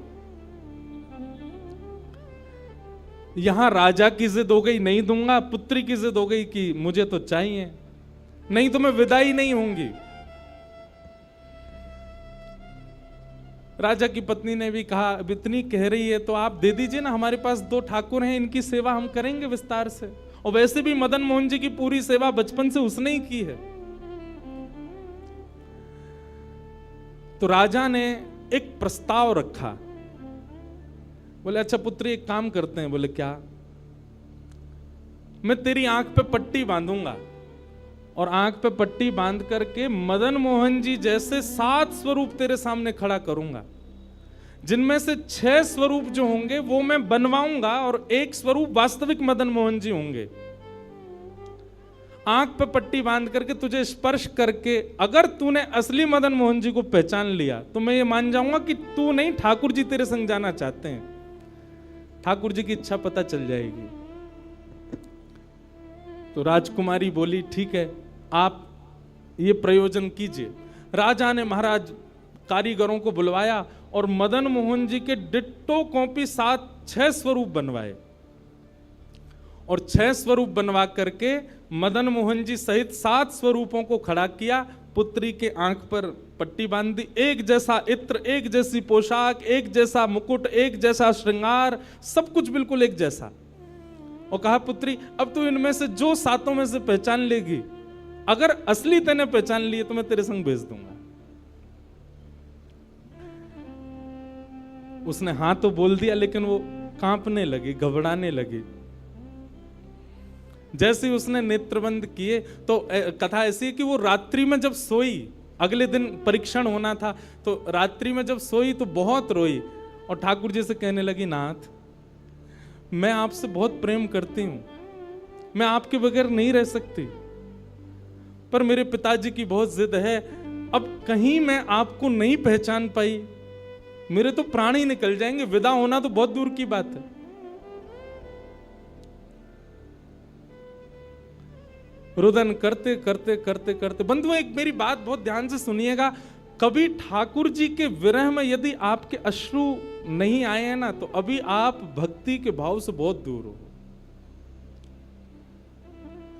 यहां राजा की जिद हो गई, नहीं दूंगा, पुत्री की जिद हो गई कि मुझे तो चाहिए, नहीं तो मैं विदाई नहीं होंगी। राजा की पत्नी ने भी कहा, अब इतनी कह रही है तो आप दे दीजिए ना, हमारे पास 2 ठाकुर हैं, इनकी सेवा हम करेंगे विस्तार से। और वैसे भी मदन मोहन जी की पूरी सेवा बचपन से उसने ही की है। तो राजा ने एक प्रस्ताव रखा, बोले अच्छा पुत्री एक काम करते हैं। बोले क्या? मैं तेरी आंख पे पट्टी बांधूंगा और आंख पे पट्टी बांध करके मदन मोहन जी जैसे 7 स्वरूप तेरे सामने खड़ा करूंगा, जिनमें से 6 स्वरूप जो होंगे वो मैं बनवाऊंगा और 1 स्वरूप वास्तविक मदन मोहन जी होंगे। आंख पे पट्टी बांध करके तुझे स्पर्श करके अगर तूने असली मदन मोहन जी को पहचान लिया तो मैं ये मान जाऊंगा कि तू नहीं, ठाकुर जी तेरे संग जाना चाहते हैं। ठाकुर जी की इच्छा पता चल जाएगी। तो राजकुमारी बोली, ठीक है आप ये प्रयोजन कीजिए। राजा ने महाराज कारीगरों को बुलवाया और मदन मोहन जी के डिट्टो कॉपी 6 स्वरूप बनवाए और 6 स्वरूप बनवा करके मदन मोहन जी सहित 7 स्वरूपों को खड़ा किया। पुत्री के आंख पर पट्टी बांध दी, एक जैसा इत्र, एक जैसी पोशाक, एक जैसा मुकुट, एक जैसा श्रृंगार, सब कुछ बिल्कुल एक जैसा। और कहा, पुत्री अब तू इनमें से जो 7 में से पहचान लेगी, अगर असली तेने पहचान लिए तो मैं तेरे संग भेज दूंगा। उसने हाँ तो बोल दिया, लेकिन वो कांपने लगी, घबराने लगी। जैसे ही उसने नेत्रबंद किए तो कथा ऐसी है कि वो रात्रि में जब सोई, अगले दिन परीक्षण होना था, तो रात्रि में जब सोई तो बहुत रोई और ठाकुर जी से कहने लगी, नाथ मैं आपसे बहुत प्रेम करती हूं, मैं आपके बगैर नहीं रह सकती, पर मेरे पिताजी की बहुत जिद है, अब कहीं मैं आपको नहीं पहचान पाई मेरे तो प्राण ही निकल जाएंगे, विदा होना तो बहुत दूर की बात है। रुदन करते करते करते करते, बंधुओं एक मेरी बात बहुत ध्यान से सुनिएगा, कभी ठाकुर जी के विरह में यदि आपके अश्रु नहीं आए हैं ना, तो अभी आप भक्ति के भाव से बहुत दूर हो।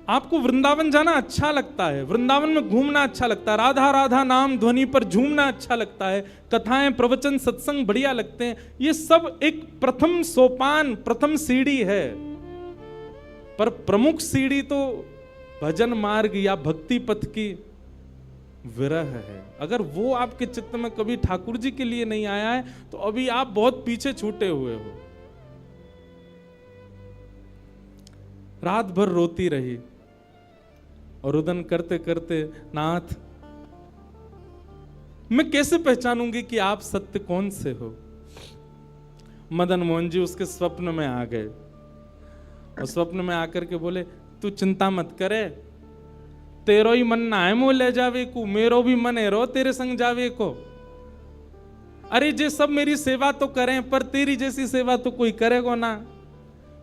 आपको वृंदावन जाना अच्छा लगता है, वृंदावन में घूमना अच्छा लगता है, राधा राधा नाम ध्वनि पर झूमना अच्छा लगता है, कथाएं प्रवचन सत्संग बढ़िया लगते हैं, ये सब एक प्रथम सोपान, प्रथम सीढ़ी है, पर प्रमुख सीढ़ी तो भजन मार्ग या भक्ति पथ की विरह है। अगर वो आपके चित्त में कभी ठाकुर जी के लिए नहीं आया है तो अभी आप बहुत पीछे छूटे हुए हो। रात भर रोती रही और रुदन करते करते, नाथ मैं कैसे पहचानूंगी कि आप सत्य कौन से हो। मदन मोहन जी उसके स्वप्न में आ गए और स्वप्न में आकर के बोले, तू चिंता मत करे, तेरो ही मन ना है मुँह ले जावे को, मेरो भी मन है रो तेरे संग जावे को। अरे जे सब मेरी सेवा तो करें, पर तेरी जैसी सेवा तो कोई करेगा ना,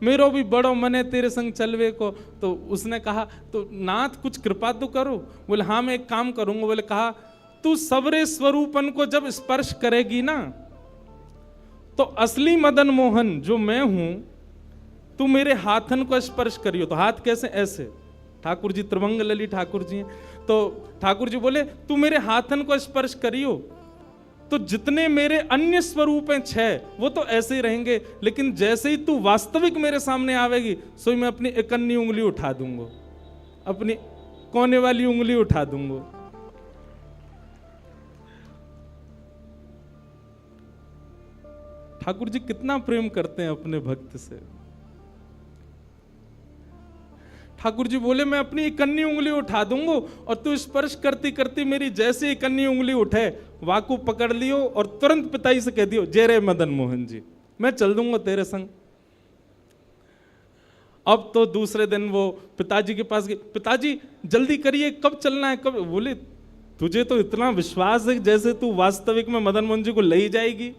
मेरो भी बड़ो मन है तेरे संग चलवे को। तो उसने कहा, तो नाथ कुछ कृपा तो करो। बोले हाँ मैं एक काम करूंगा। बोले कहा, तू सबरे स्वरूपन को जब स्पर्श करेगी ना, तो असली मदन मोहन जो मैं हूं, तू मेरे हाथन को स्पर्श करियो। तो हाथ कैसे? ऐसे। ठाकुर जी त्रिभंग लली ठाकुर जी हैं। तो ठाकुर जी बोले, तू मेरे हाथन को स्पर्श करियो, तो जितने मेरे अन्य स्वरूप हैं 6 वो तो ऐसे ही रहेंगे, लेकिन जैसे ही तू वास्तविक मेरे सामने आवेगी, सो मैं अपनी इकन्नी उंगली उठा दूंगा, अपनी कोने वाली उंगली उठा दूंगा। ठाकुर जी कितना प्रेम करते हैं अपने भक्त से। ठाकुर जी बोले मैं अपनी इकन्नी उंगली उठा दूंगा और तू स्पर्श करती करती मेरी जैसे इकन्नी उंगली उठे वाकू पकड़ लियो और तुरंत पिताजी से कह दियो जय रे मदन मोहन जी, मैं चल दूंगा तेरे संग। अब तो दूसरे दिन वो पिताजी के पास गए, पिताजी जल्दी करिए कब चलना है कब। बोले तुझे तो इतना विश्वास है जैसे तू वास्तविक में मदन मोहन जी को ले ही जाएगी,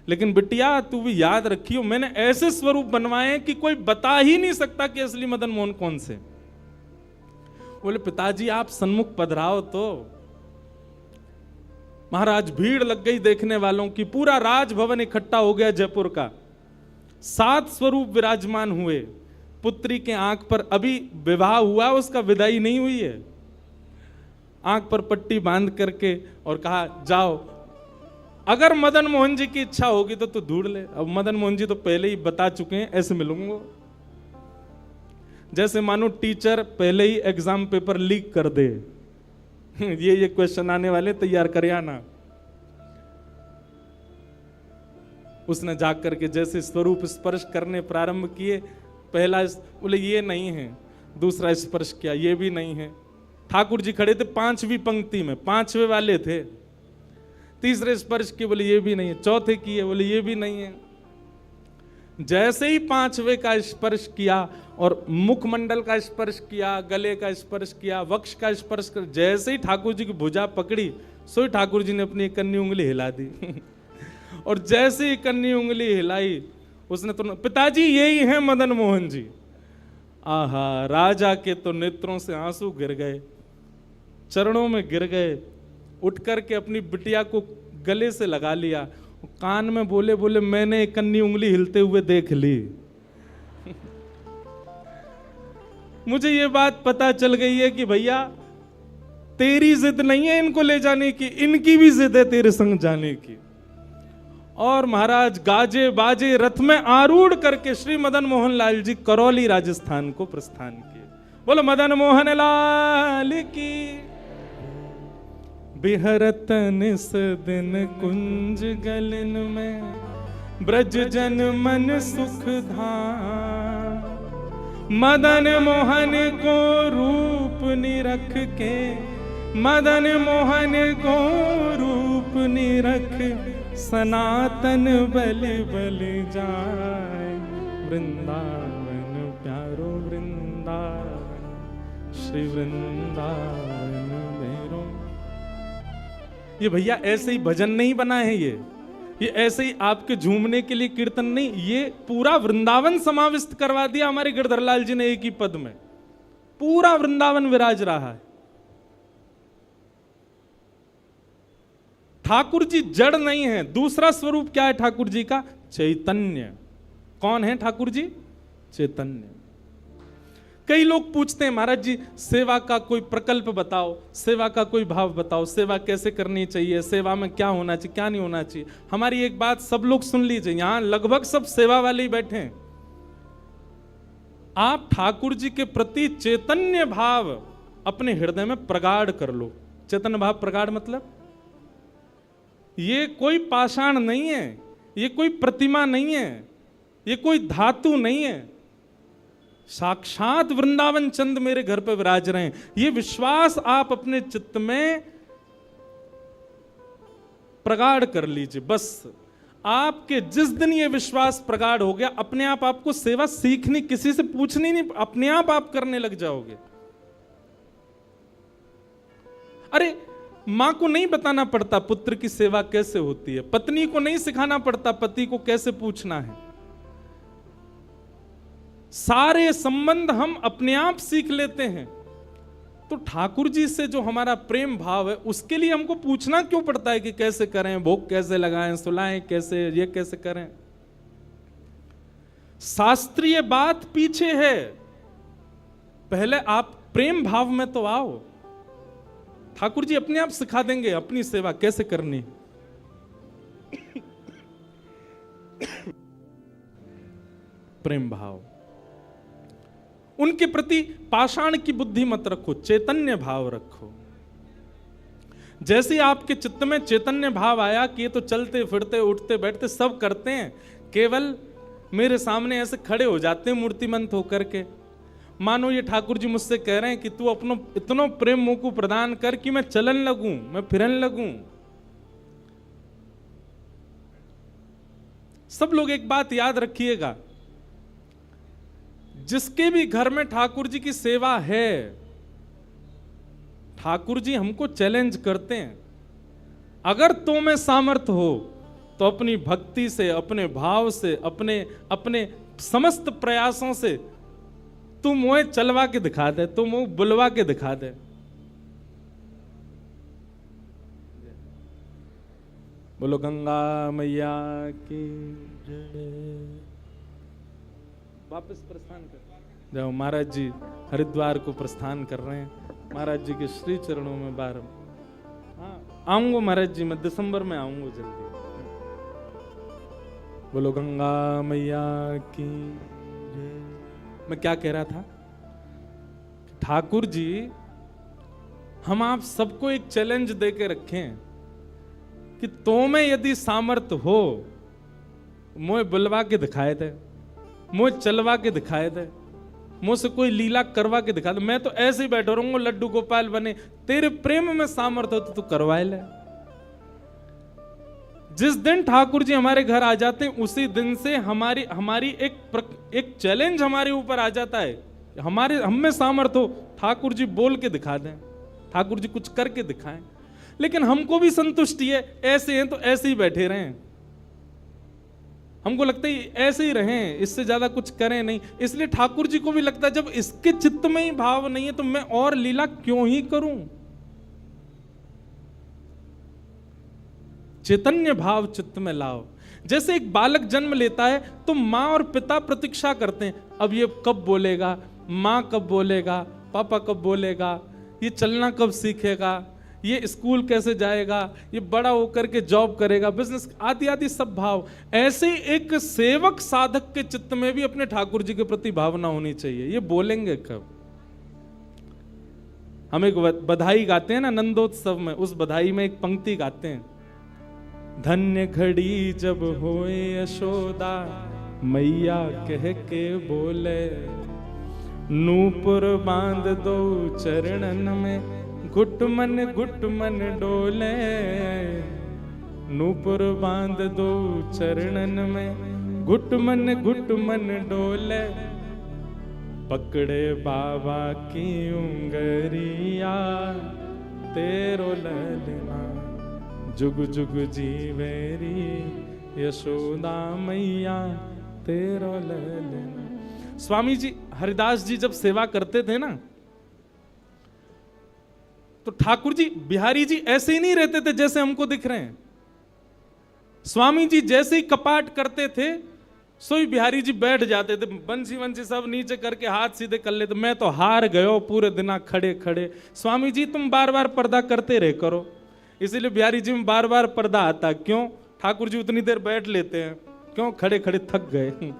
लेकिन बिटिया तू भी याद रखियो मैंने ऐसे स्वरूप बनवाए कि कोई बता ही नहीं सकता कि असली मदन मोहन कौन से। बोले पिताजी आप सन्मुख पधराओ तो। महाराज भीड़ लग गई देखने वालों की, पूरा राजभवन इकट्ठा हो गया जयपुर का। 7 स्वरूप विराजमान हुए। पुत्री के आंख पर अभी विवाह हुआ, उसका विदाई नहीं हुई है, आंख पर पट्टी बांध करके और कहा जाओ अगर मदन मोहन जी की इच्छा होगी तो तू ढूंढ ले। अब मदन मोहन जी तो पहले ही बता चुके हैं ऐसे मिलूंगा, जैसे मानो टीचर पहले ही एग्जाम पेपर लीक कर दे ये क्वेश्चन आने वाले तैयार कर आना। उसने जाकर के जैसे स्वरूप स्पर्श करने प्रारंभ किए, पहला बोले ये नहीं है, दूसरा स्पर्श किया ये भी नहीं है। ठाकुर जी खड़े थे 5वीं पंक्ति में, 5वें वाले थे। तीसरे स्पर्श किए, बोले ये भी नहीं है। चौथे किए, बोले ये भी नहीं है। जैसे ही 5वें का स्पर्श किया और मुखमंडल का स्पर्श किया, गले का स्पर्श किया, वक्ष का स्पर्श कर, जैसे ही ठाकुर जी की भुजा पकड़ी सो ठाकुर जी ने अपनी कन्नी उंगली हिला दी और जैसे ही कन्नी उंगली हिलाई उसने तो पिताजी यही है मदन मोहन जी। आहा, राजा के तो नेत्रों से आंसू गिर गए, चरणों में गिर गए, उठ करके अपनी बिटिया को गले से लगा लिया, कान में बोले बोले मैंने कन्नी उंगली हिलते हुए देख ली मुझे ये बात पता चल गई है कि भैया तेरी जिद नहीं है इनको ले जाने की, इनकी भी जिद है तेरे संग जाने की। और महाराज गाजे बाजे रथ में आरूढ़ करके श्री मदन मोहन लाल जी करौली राजस्थान को प्रस्थान किए। बोलो मदन मोहन लाल की। बिहरत निस दिन कुंज गलन में ब्रज जन मन सुख धाम, मदन मोहन को रूप निरख के, मदन मोहन को रूप निरख सनातन बल बल जाए, वृंदावन प्यारो वृंदावन, श्री वृंदावन मेरो। ये भैया ऐसे ही भजन नहीं बना है, ये ऐसे ही आपके झूमने के लिए कीर्तन नहीं, ये पूरा वृंदावन समाविष्ट करवा दिया हमारे गिरधर लाल जी ने एक ही पद में। पूरा वृंदावन विराज रहा है। ठाकुर जी जड़ नहीं है। दूसरा स्वरूप क्या है ठाकुर जी का? चैतन्य। कौन है ठाकुर जी? चैतन्य। कई लोग पूछते हैं महाराज जी सेवा का कोई प्रकल्प बताओ, सेवा का कोई भाव बताओ, सेवा कैसे करनी चाहिए, सेवा में क्या होना चाहिए क्या नहीं होना चाहिए। हमारी एक बात सब लोग सुन लीजिए, यहां लगभग सब सेवा वाले ही बैठे हैं। आप ठाकुर जी के प्रति चैतन्य भाव अपने हृदय में प्रगाढ़ कर लो। चैतन्य भाव प्रगाढ़ मतलब ये कोई पाषाण नहीं है, ये कोई प्रतिमा नहीं है, ये कोई धातु नहीं है, साक्षात वृंदावन चंद मेरे घर पर विराज रहे हैं। ये विश्वास आप अपने चित्त में प्रगाढ़ कर लीजिए। बस आपके जिस दिन ये विश्वास प्रगाढ़ हो गया, अपने आप आपको सेवा सीखनी, किसी से पूछनी नहीं, अपने आप करने लग जाओगे। अरे मां को नहीं बताना पड़ता पुत्र की सेवा कैसे होती है, पत्नी को नहीं सिखाना पड़ता पति को कैसे पूछना है। सारे संबंध हम अपने आप सीख लेते हैं। तो ठाकुर जी से जो हमारा प्रेम भाव है उसके लिए हमको पूछना क्यों पड़ता है कि कैसे करें, भोग कैसे लगाएं, सुलाएं कैसे, ये कैसे करें। शास्त्रीय बात पीछे है, पहले आप प्रेम भाव में तो आओ। ठाकुर जी अपने आप सिखा देंगे अपनी सेवा कैसे करनी। प्रेम भाव, उनके प्रति पाषाण की बुद्धि मत रखो, चैतन्य भाव रखो। जैसे आपके चित्त में चैतन्य भाव आया कि ये तो चलते फिरते उठते बैठते सब करते हैं, केवल मेरे सामने ऐसे खड़े हो जाते हैं मूर्तिमंत होकर के, मानो ये ठाकुर जी मुझसे कह रहे हैं कि तू अपनो इतनो प्रेम मुझ को प्रदान कर कि मैं चलन लगूं, मैं फिरन लगूं। सब लोग एक बात याद रखिएगा, जिसके भी घर में ठाकुर जी की सेवा है, ठाकुर जी हमको चैलेंज करते हैं, अगर तो में सामर्थ्य हो तो अपनी भक्ति से, अपने भाव से, अपने अपने समस्त प्रयासों से तू मुझे चलवा के दिखा दे, तू मुझे बुलवा के दिखा दे। बोलो गंगा मैया की जय। वापस प्रस्थान कर जाओ। महाराज जी हरिद्वार को प्रस्थान कर रहे हैं, महाराज जी के श्री चरणों में बार। हाँ आऊंगा महाराज जी, मैं दिसंबर में आऊंगा जल्दी। बोलो गंगा मैया की जय। मैं क्या कह रहा था, ठाकुर जी हम आप सबको एक चैलेंज दे के रखें कि तो में यदि सामर्थ्य हो, मुझे बुलवा के दिखाए दे, मुझे चलवा के दिखाए दे, मुझसे कोई लीला करवा के दिखा दे। मैं तो ऐसे ही बैठा रहूंगा लड्डू गोपाल बने, तेरे प्रेम में सामर्थ्य हो तो तू करवाए ले। जिस दिन ठाकुर जी हमारे घर आ जाते हैं उसी दिन से हमारी एक चैलेंज हमारे ऊपर आ जाता है, हम में सामर्थ्य हो, ठाकुर जी बोल के दिखा दें, ठाकुर जी कुछ करके दिखाएं। लेकिन हमको भी संतुष्टि है, ऐसे हैं तो ऐसे ही बैठे रहें, हमको लगता है ऐसे ही रहें, इससे ज्यादा कुछ करें नहीं। इसलिए ठाकुर जी को भी लगता है जब इसके चित्त में ही भाव नहीं है तो मैं और लीला क्यों ही करूं। चैतन्य भाव चित्त में लाओ। जैसे एक बालक जन्म लेता है तो माँ और पिता प्रतीक्षा करते हैं, अब ये कब बोलेगा, माँ कब बोलेगा, पापा कब बोलेगा, ये चलना कब सीखेगा, ये स्कूल कैसे जाएगा, ये बड़ा होकर के जॉब करेगा, बिजनेस आदि आदि सब भाव। ऐसे एक सेवक साधक के चित्त में भी अपने ठाकुर जी के प्रति भावना होनी चाहिए, ये बोलेंगे कब। हम एक बधाई गाते हैं ना नंदोत्सव में, उस बधाई में एक पंक्ति गाते हैं, धन्य घड़ी जब होए यशोदा मैया कह के बोले, नूपुर बांध दो चरणन में घुट मन डोले, नूपुर बांध दो चरणन में घुट मन डोले, पकड़े बाबा की उंगरिया तेरो ललना जुग जुग जीवेरी यशोदा मैया तेरो ललना। स्वामी जी हरिदास जी जब सेवा करते थे ना तो ठाकुर जी बिहारी जी ऐसे ही नहीं रहते थे जैसे हमको दिख रहे हैं। स्वामी जी जैसे ही कपाट करते थे सोई बिहारी जी बैठ जाते थे, बंसी वंसी सब नीचे करके हाथ सीधे कर लेते। मैं तो हार गयो पूरे दिन खड़े खड़े, स्वामी जी तुम बार बार पर्दा करते रहे करो। इसीलिए बिहारी जी में बार बार पर्दा आता, क्यों, ठाकुर जी उतनी देर बैठ लेते हैं, क्यों, खड़े खड़े थक गए।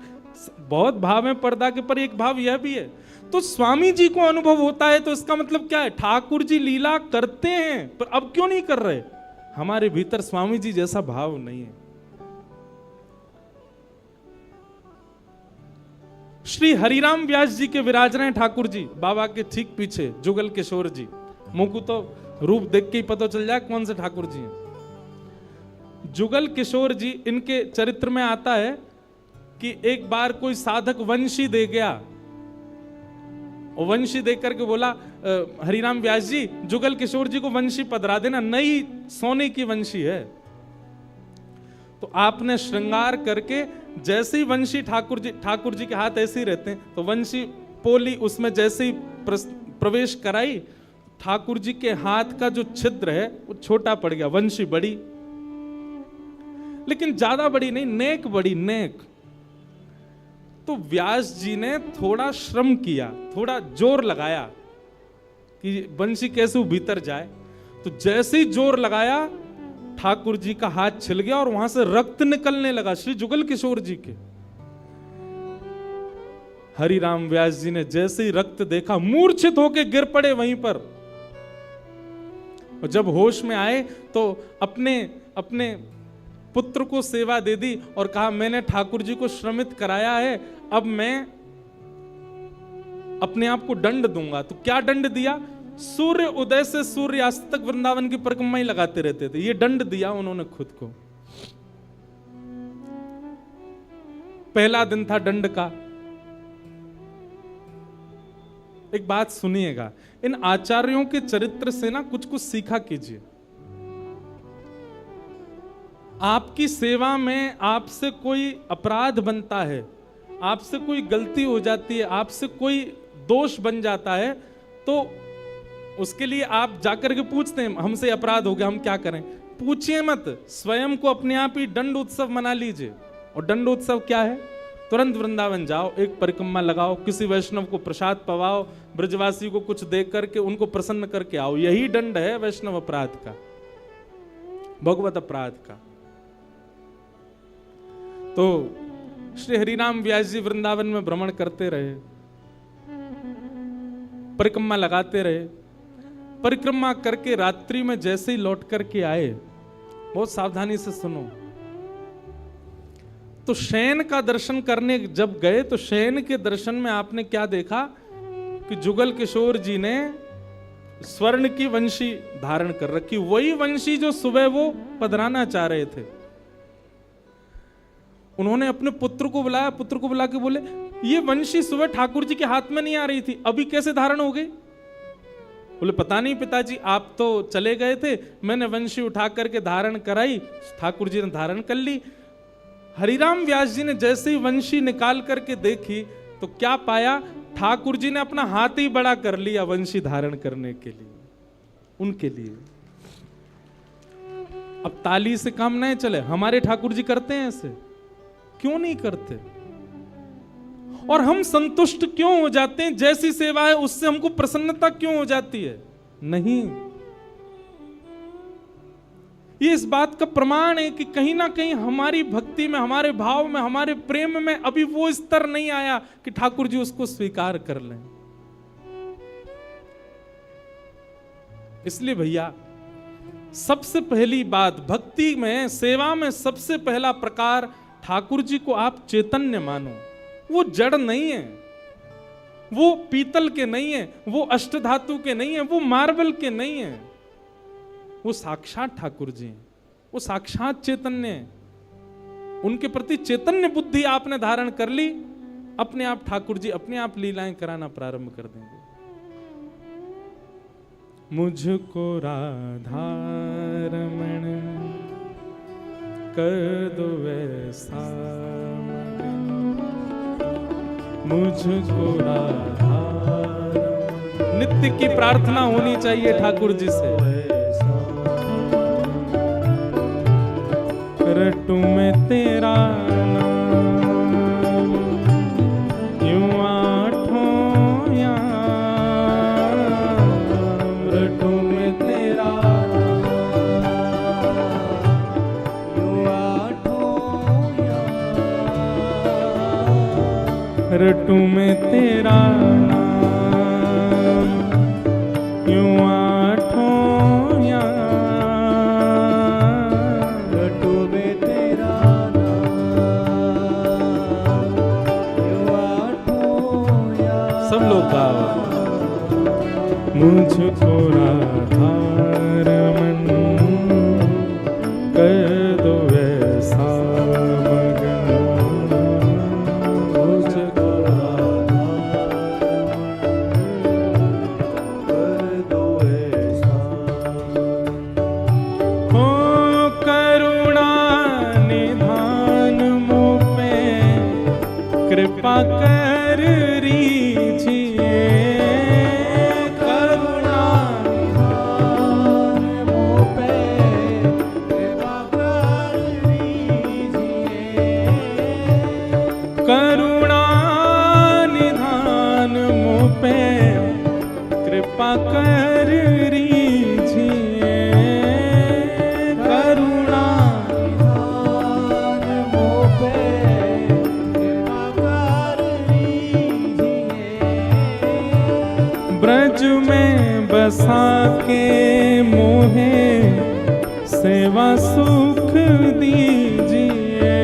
बहुत भाव है पर्दा के, पर एक भाव यह भी है। तो स्वामी जी को अनुभव होता है तो इसका मतलब क्या है, ठाकुर जी लीला करते हैं पर अब क्यों नहीं कर रहे, हमारे भीतर स्वामी जी जैसा भाव नहीं है। श्री हरिराम व्यास जी के विराज रहे ठाकुर जी बाबा के ठीक पीछे, जुगल किशोर जी। मुंह को तो रूप देख के ही पता चल जाए कौन से ठाकुर जी हैं। जुगल किशोर जी, इनके चरित्र में आता है कि एक बार कोई साधक वंशी दे गया, और वंशी देख करके बोला हरिराम व्यास जी जुगल किशोर जी को वंशी पधरा देना, नई सोने की वंशी है। तो आपने श्रृंगार करके जैसे ही वंशी ठाकुर जी के हाथ ऐसे ही रहते हैं, तो वंशी पोली उसमें जैसे ही प्रवेश कराई, ठाकुर जी के हाथ का जो छिद्र है वो छोटा पड़ गया, वंशी बड़ी, लेकिन ज्यादा बड़ी नहीं, नेक बड़ी, नेक। तो व्यास जी ने थोड़ा श्रम किया, थोड़ा जोर लगाया कि वंशी कैसे भीतर जाए। तो जैसे ही जोर लगाया ठाकुर जी का हाथ छिल गया और वहां से रक्त निकलने लगा श्री जुगल किशोर जी के। हरिराम व्यास जी ने जैसे ही रक्त देखा मूर्छित होकर गिर पड़े वहीं पर, और जब होश में आए तो अपने पुत्र को सेवा दे दी और कहा मैंने ठाकुर जी को श्रमित कराया है, अब मैं अपने आप को दंड दूंगा। तो क्या दंड दिया? सूर्य उदय से सूर्यास्त तक वृंदावन की परिक्रमा ही लगाते रहते थे, ये दंड दिया उन्होंने खुद को। पहला दिन था दंड का। एक बात सुनिएगा, इन आचार्यों के चरित्र से ना कुछ कुछ सीखा कीजिए। आपकी सेवा में आपसे कोई अपराध बनता है, आपसे कोई गलती हो जाती है, आपसे कोई दोष बन जाता है, तो उसके लिए आप जाकर के पूछते हैं हमसे अपराध हो गया, हम क्या करें? पूछिए मत, स्वयं को अपने आप ही दंड उत्सव मना लीजिए। और दंड उत्सव क्या है? तुरंत वृंदावन जाओ, एक परिक्रमा लगाओ, किसी वैष्णव को प्रसाद पवाओ, ब्रजवासी को कुछ दे करके उनको प्रसन्न करके आओ। यही दंड है वैष्णव अपराध का, भगवत अपराध का। तो श्री हरिराम व्यास जी वृंदावन में भ्रमण करते रहे, परिक्रमा लगाते रहे। परिक्रमा करके रात्रि में जैसे ही लौट करके आए, बहुत सावधानी से सुनो, तो शयन का दर्शन करने जब गए तो शयन के दर्शन में आपने क्या देखा कि जुगल किशोर जी ने स्वर्ण की वंशी धारण कर रखी, वही वंशी जो सुबह वो पधराना चाह रहे थे। उन्होंने अपने पुत्र को बुलाया, पुत्र को बुला के बोले ये वंशी सुबह ठाकुर जी के हाथ में नहीं आ रही थी, अभी कैसे धारण हो गई? बोले पता नहीं पिताजी, आप तो चले गए थे, मैंने वंशी उठा करके धारण कराई, ठाकुर जी ने धारण कर ली। हरिराम व्यास जी ने जैसे ही वंशी निकाल करके देखी तो क्या पाया? ठाकुर जी ने अपना हाथ ही बड़ा कर लिया वंशी धारण करने के लिए, उनके लिए। अब ताली से काम नहीं चले, हमारे ठाकुर जी करते हैं ऐसे? क्यों नहीं करते? और हम संतुष्ट क्यों हो जाते हैं? जैसी सेवा है उससे हमको प्रसन्नता क्यों हो जाती है? नहीं। ये इस बात का प्रमाण है कि कहीं ना कहीं हमारी भक्ति में, हमारे भाव में, हमारे प्रेम में अभी वो स्तर नहीं आया कि ठाकुर जी उसको स्वीकार कर लें। इसलिए भैया, सबसे पहली बात भक्ति में, सेवा में सबसे पहला प्रकार, ठाकुर जी को आप चैतन्य मानो। वो जड़ नहीं है, वो पीतल के नहीं है, वो अष्टधातु के नहीं है, वो मार्बल के नहीं है, वो साक्षात ठाकुर जी हैं, वो साक्षात चैतन्य है। उनके प्रति चैतन्य बुद्धि आपने धारण कर ली, अपने आप ठाकुर जी अपने आप लीलाएं कराना प्रारंभ कर देंगे। मुझको राधा रमण कर दो वैसा मगन, मुझको राधा रमण। नित्य की प्रार्थना होनी चाहिए ठाकुर जी से। रटू में तेरा नाम यूं आठों याम, रटू में तेरा यूं आठों याम, रटू में तेरा नाम यूं आठों याम, मुझको राधा रमन कर दो वैसा मगन, मुझको राधा कर दो वैसा। हो करुणा निधान मुझ पे कृपा कर रीजिए, करुणा निधान मुझ पे कृपा कर रीजिए, करुणा निधान मुझ पे कृपा कर रीजिए, ब्रज में बसा के मोहे सेवा सुख दीजिए,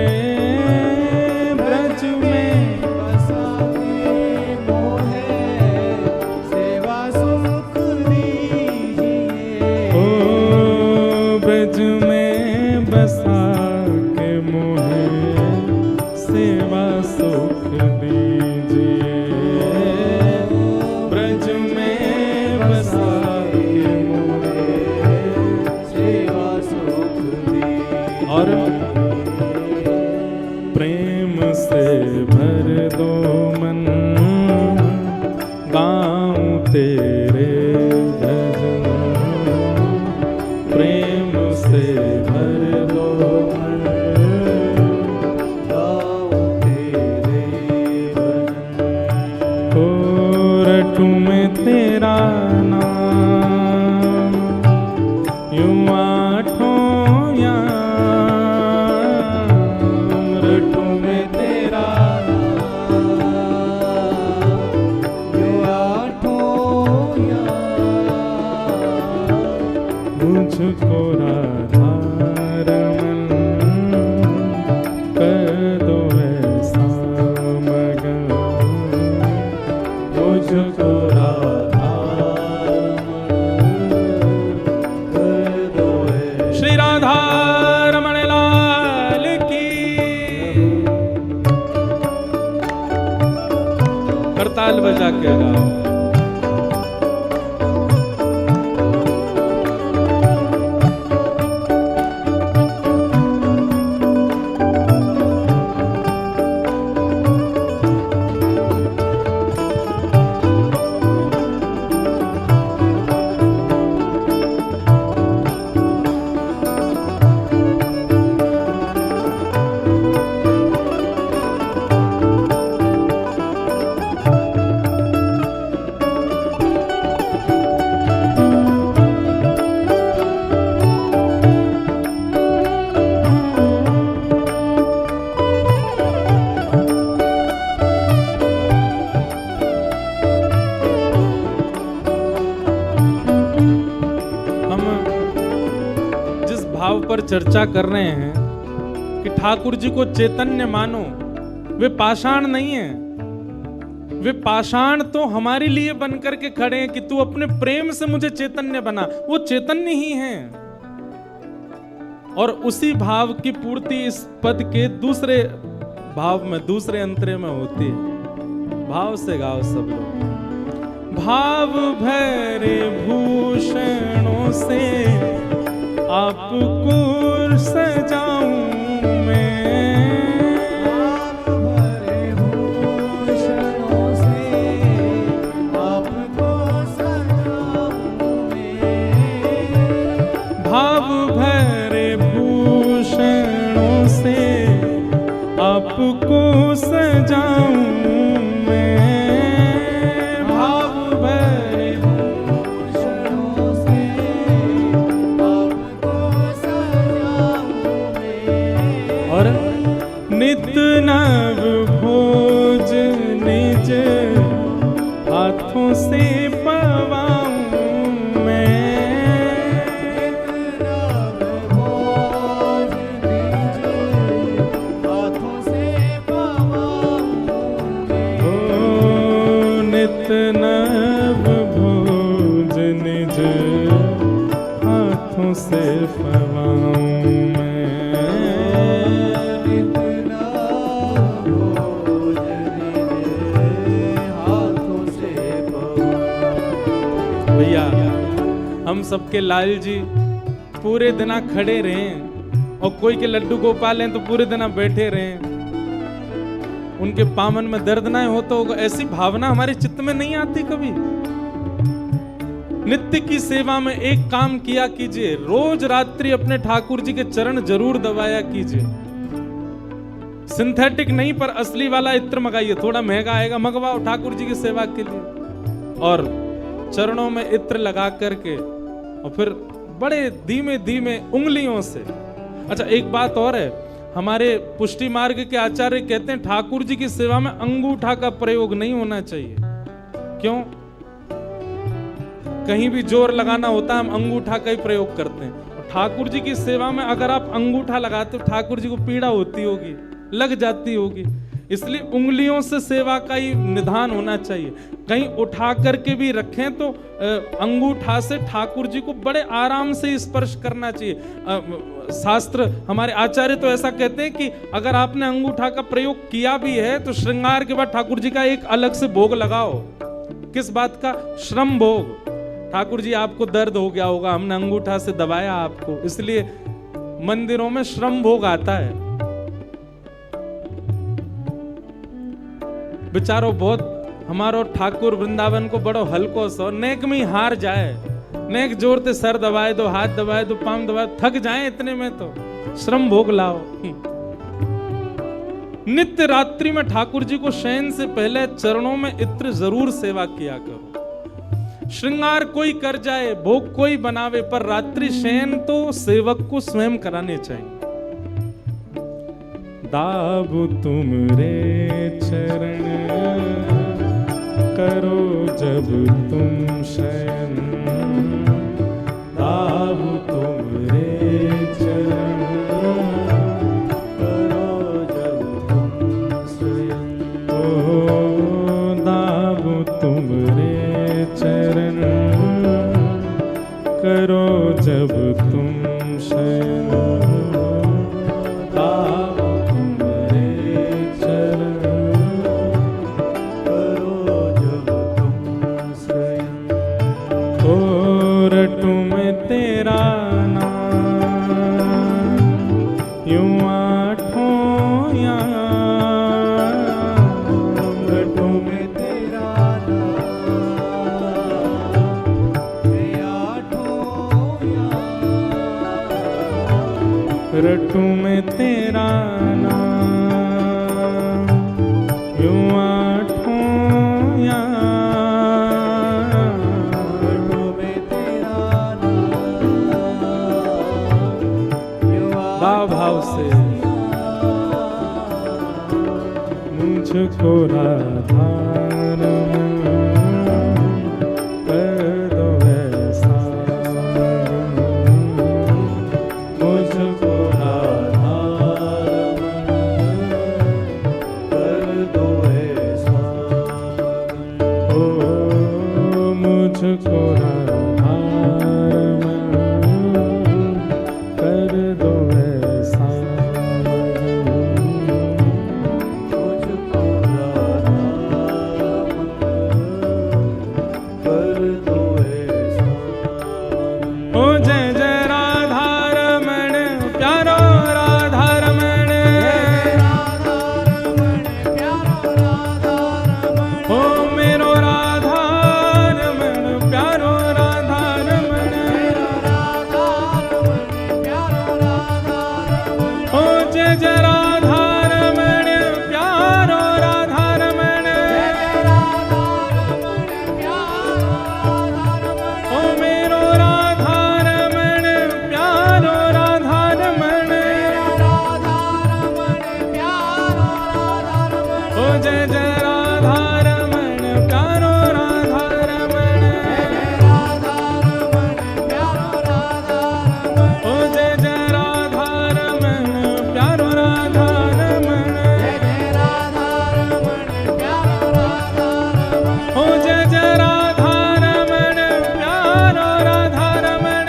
तेरे भजन, प्रेम से भर दो मन, गाओ तेरे भजन। ओ रटूं मैं तेरा नाम, यूं आठों याम, रटूं मैं तेरा मुझको राधा रमन कर दो ऐसा मगन, मुझको राधा रमन कर दो ऐसा। श्री राधा रमण लाल की, करताल बजा के गाओ। पर चर्चा कर रहे हैं कि ठाकुर जी को चैतन्य मानो, वे पाषाण नहीं है। वे पाषाण तो हमारे लिए बनकर के खड़े हैं कि तू अपने प्रेम से मुझे चैतन्य बना। वो चैतन्य ही हैं और उसी भाव की पूर्ति इस पद के दूसरे भाव में, दूसरे अंतरे में होती है। भाव से गाओ सब लोग। भाव भरे भूषणों से आपको सजाऊं मैं, भाव भरे भूषणों से आपको सजाऊं मैं, भाव भरे भूषणों से आपको सजाऊं नित नव भोज निज हाथों से पवाऊं मैं, नित नव भोज निज हाथों से पवाऊं मैं, ओ नित नव भोज निज हाथों से पवाऊं मैं। भैया हम सबके लाल जी पूरे दिना खड़े रहें और कोई के लड्डू गोपाल हैं तो पूरे दिना बैठे रहें, उनके पामन में दर्द ना हो तो ऐसी भावना हमारे चित्त में नहीं आती कभी। नित्य की सेवा में एक काम किया कीजिए, रोज रात्रि अपने ठाकुर जी के चरण जरूर दबाया कीजिए। सिंथेटिक नहीं पर असली वाला इत्र मंगाइए, थोड़ा महंगा आएगा, मंगवाओ ठाकुर जी की सेवा के लिए और चरणों में इत्र लगा करके और फिर बड़े धीमे धीमे उंगलियों से। अच्छा एक बात और है, हमारे पुष्टि मार्ग के आचार्य कहते हैं ठाकुर जी की सेवा में अंगूठा का प्रयोग नहीं होना चाहिए। क्यों? कहीं भी जोर लगाना होता है हम अंगूठा का ही प्रयोग करते हैं। और ठाकुर जी की सेवा में अगर आप अंगूठा लगाते हो ठाकुर जी को पीड़ा होती होगी, लग जाती होगी, इसलिए उंगलियों से सेवा का ही निधान होना चाहिए। कहीं उठा करके भी रखें तो अंगूठा से ठाकुर जी को बड़े आराम से स्पर्श करना चाहिए। शास्त्र हमारे आचार्य तो ऐसा कहते हैं कि अगर आपने अंगूठा का प्रयोग किया भी है तो श्रृंगार के बाद ठाकुर जी का एक अलग से भोग लगाओ। किस बात का? श्रम भोग। ठाकुर जी आपको दर्द हो गया होगा, हमने अंगूठा से दबाया आपको, इसलिए मंदिरों में श्रम भोग आता है। बेचारों बहुत हमारो ठाकुर वृंदावन को बड़ो हल्को सो नेक में ही हार जाए, नेक जोर ते सर दबाए दो, हाथ दबाए दो, पाम दबाए, थक जाए इतने में तो श्रम भोग लाओ। नित्य रात्रि में ठाकुर जी को शयन से पहले चरणों में इत्र जरूर सेवा किया करो। श्रृंगार कोई कर जाए, भोग कोई बनावे, पर रात्रि शयन तो सेवक को स्वयं कराने चाहिए। दाबु तुम रे चरण करो जब तुम शयन, दाबु तुम रे चरण करो जब तुम शयन। ओ दाबु तुम रे चरण करो जब तुम शयन, दाबु तुम रे चरण करो जब तुम शयन। ओ रटू मैं तेरा नाम यूं आठों याम, रटू मैं तेरा नाम आठों याम, रटू मैं तेरा नाम यूं आठों याम, रटू मैं तेरा नाम यूं भाव भाव से मुझको राधा कर दो ऐसा, मुझको राधा कर दो ऐसा, ओ मुझको राधा कर दो ऐसा, मुझको राधा कर दो ऐसा। ओ जय जय राधा रमण प्यारो राधा रमण, ओ मेरो राधा रमण प्यारो राधा रमण, ओ जय जय राधा रमण प्यारो राधा रमण, ओ मेरो राधा रमण प्यारो राधा रमण, ओ जय जय राधा रमण प्यारो राधा रमण, ओ जय जय राधा रमण प्यारो राधा रमण, ओ जय जय राधा रमण प्यारो राधा रमण,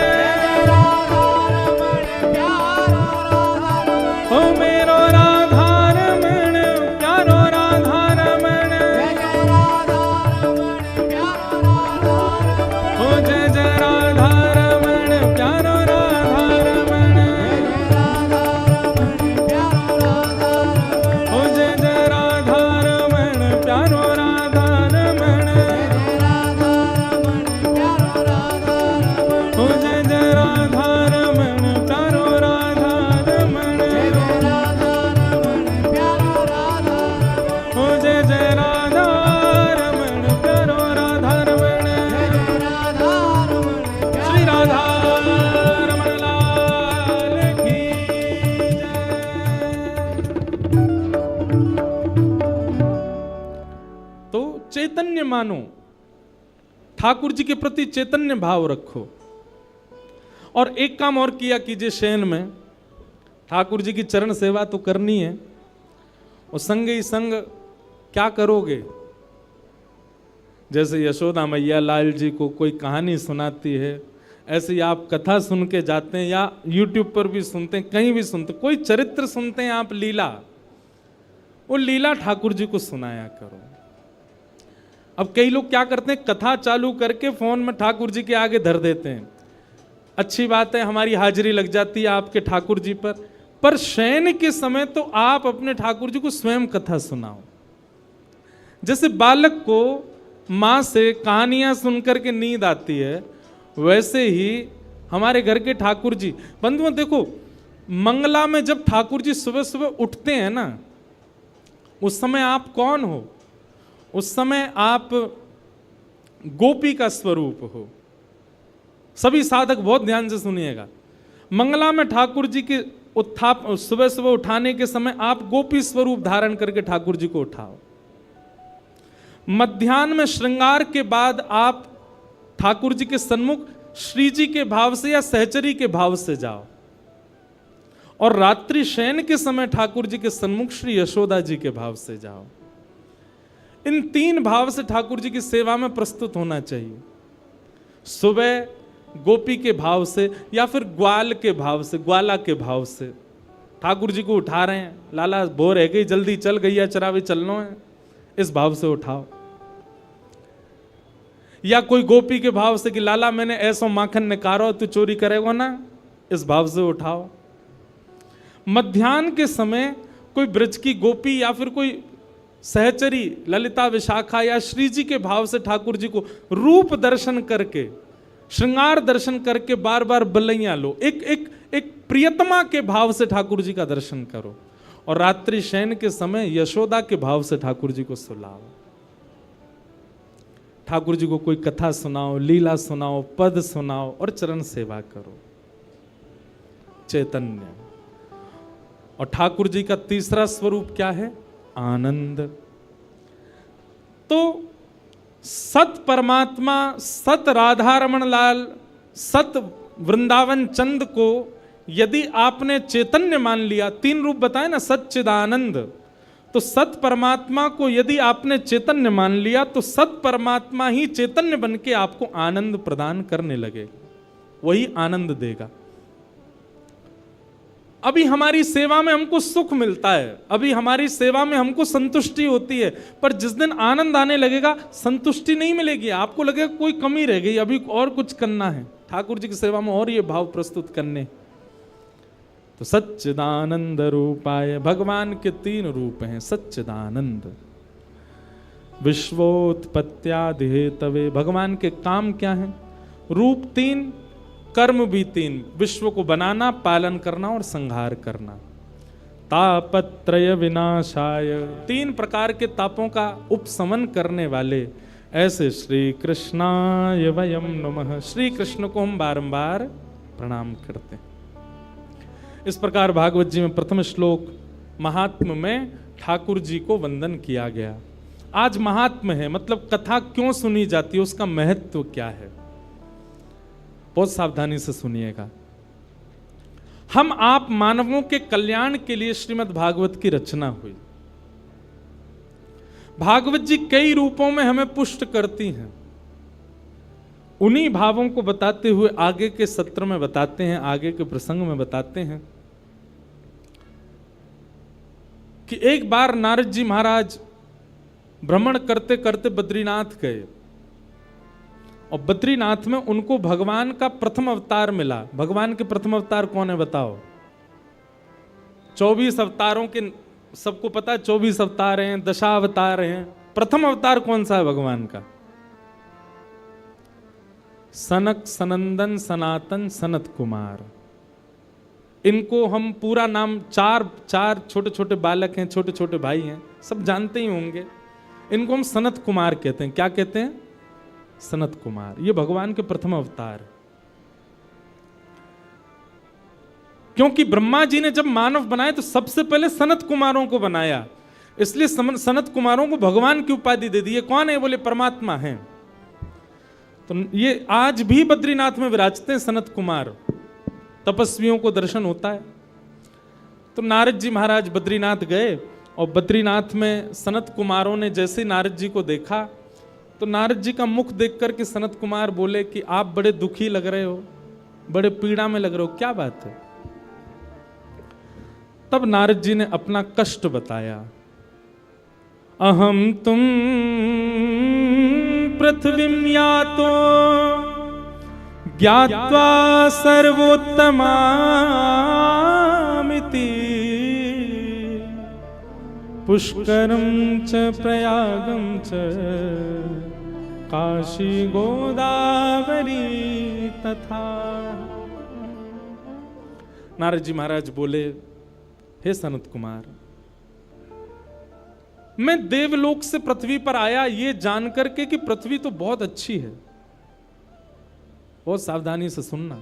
ओ मेरो राधा रमण प्यारो राधा रमण, ओ जय जय राधा रमण प्यारो राधा रमण, ओ जय जय राधा रमण प्यारो राधा रमण, ओ जय जय राधा रमण प्यारो राधा रमण, ओ जय जय राधा रमण प्यारो राधा रमण। श्री राधा रमण लाल की जय। तो चैतन्य मानो, ठाकुर जी के प्रति चैतन्य भाव रखो। और एक काम और किया कीजिए शयन में, ठाकुर जी की चरण सेवा तो करनी है, और संग ही संग क्या करोगे, जैसे यशोदा मैया लाल जी को कोई कहानी सुनाती है, ऐसे ही आप कथा सुन के जाते हैं, या यूट्यूब पर भी सुनते हैं, कहीं भी सुनते, कोई चरित्र सुनते हैं आप, लीला, वो लीला ठाकुर जी को सुनाया करो। अब कई लोग क्या करते हैं, कथा चालू करके फोन में ठाकुर जी के आगे धर देते हैं। अच्छी बात है, हमारी हाजिरी लग जाती है आपके ठाकुर जी पर शयन के समय तो आप अपने ठाकुर जी को स्वयं कथा सुनाओ। जैसे बालक को माँ से कहानियां सुनकर के नींद आती है, वैसे ही हमारे घर के ठाकुर जी। बंधुओं देखो, मंगला में जब ठाकुर जी सुबह सुबह उठते हैं ना, उस समय आप कौन हो? उस समय आप गोपी का स्वरूप हो। सभी साधक बहुत ध्यान से सुनिएगा। मंगला में ठाकुर जी के उत्थाप, सुबह सुबह उठाने के समय आप गोपी स्वरूप धारण करके ठाकुर जी को उठाओ। मध्याह्न में श्रृंगार के बाद आप ठाकुर जी के सन्मुख श्री जी के भाव से या सहचरी के भाव से जाओ, और रात्रि शयन के समय ठाकुर जी के सन्मुख श्री यशोदा जी के भाव से जाओ। इन 3 भाव से ठाकुर जी की सेवा में प्रस्तुत होना चाहिए। सुबह गोपी के भाव से या फिर ग्वाल के भाव से, ग्वाला के भाव से ठाकुर जी को उठा रहे हैं, लाला बोर है गई, जल्दी चल, गैया चरावे चलना है, इस भाव से उठाओ। या कोई गोपी के भाव से कि लाला मैंने ऐसा माखन निकारो, तू चोरी करेगा ना, इस भाव से उठाओ। मध्याह्न के समय कोई ब्रज की गोपी या फिर कोई सहचरी ललिता विशाखा या श्री जी के भाव से ठाकुर जी को रूप दर्शन करके, श्रृंगार दर्शन करके बार बार बलैया लो। एक प्रियतमा के भाव से ठाकुर जी का दर्शन करो, और रात्रि शयन के समय यशोदा के भाव से ठाकुर जी को सुलाओ। ठाकुर जी को कोई कथा सुनाओ, लीला सुनाओ, पद सुनाओ और चरण सेवा करो। चैतन्य। और ठाकुर जी का तीसरा स्वरूप क्या है? आनंद। तो सत परमात्मा, सत राधा रमन लाल, सत वृंदावन चंद को यदि आपने चैतन्य मान लिया, 3 रूप बताए ना, सच्चिदानंद, तो सत परमात्मा को यदि आपने चैतन्य मान लिया तो सत परमात्मा ही चैतन्य बन के आपको आनंद प्रदान करने लगे, वही आनंद देगा। अभी हमारी सेवा में हमको सुख मिलता है, अभी हमारी सेवा में हमको संतुष्टि होती है, पर जिस दिन आनंद आने लगेगा संतुष्टि नहीं मिलेगी, आपको लगेगा कोई कमी रह गई, अभी और कुछ करना है, ठाकुर जी की सेवा में और ये भाव प्रस्तुत करने। तो सच्चिदानंद रूपाय, भगवान के 3 रूप हैं। सच्चिदानंद, विश्वोत्पत्त्यादि हेतवे, भगवान के काम क्या है? रूप 3, कर्म भी 3, विश्व को बनाना, पालन करना और संहार करना। तापत्रय विनाशाय, 3 प्रकार के तापों का उपशमन करने वाले ऐसे श्री कृष्णाय वयम नमः, श्री कृष्ण को हम बारंबार प्रणाम करते हैं। इस प्रकार भागवत जी में प्रथम श्लोक महात्म में ठाकुर जी को वंदन किया गया। आज महात्म है, मतलब कथा क्यों सुनी जाती है, उसका महत्व क्या है, बहुत सावधानी से सुनिएगा। हम आप मानवों के कल्याण के लिए श्रीमद् भागवत की रचना हुई। भागवत जी कई रूपों में हमें पुष्ट करती हैं। उन्हीं भावों को बताते हुए आगे के सत्र में बताते हैं, आगे के प्रसंग में बताते हैं कि एक बार नारद जी महाराज भ्रमण करते करते बद्रीनाथ गए, और बद्रीनाथ में उनको भगवान का प्रथम अवतार मिला। भगवान के प्रथम अवतार कौन है बताओ? 24 अवतारों के सबको पता है, 24 अवतार हैं, दशावतार हैं। प्रथम अवतार कौन सा है भगवान का? सनक सनंदन सनातन सनत कुमार। इनको हम पूरा नाम, चार छोटे छोटे बालक हैं, छोटे छोटे भाई हैं, सब जानते ही होंगे। इनको हम सनत कुमार कहते हैं। क्या कहते हैं? सनत कुमार। ये भगवान के प्रथम अवतार। क्योंकि ब्रह्मा जी ने जब मानव बनाए तो सबसे पहले सनत कुमारों को बनाया, इसलिए सनत कुमारों को भगवान की उपाधि दे दी। ये कौन है? बोले परमात्मा है। तो ये आज भी बद्रीनाथ में विराजते हैं सनत कुमार, तपस्वियों को दर्शन होता है। तो नारद जी महाराज बद्रीनाथ गए, और बद्रीनाथ में सनत कुमारों ने जैसे नारद जी को देखा तो नारद जी का मुख देख करके सनत कुमार बोले कि आप बड़े दुखी लग रहे हो, बड़े पीड़ा में लग रहे हो, क्या बात है? तब नारद जी ने अपना कष्ट बताया। अहम तुम पृथ्वीं यातो ज्ञात्वा सर्वोत्तमामिति पुष्करम च प्रयागम च काशी गोदावरी तथा। नारद जी महाराज बोले, हे सनत कुमार, मैं देवलोक से पृथ्वी पर आया ये जान करके कि पृथ्वी तो बहुत अच्छी है। बहुत सावधानी से सुनना।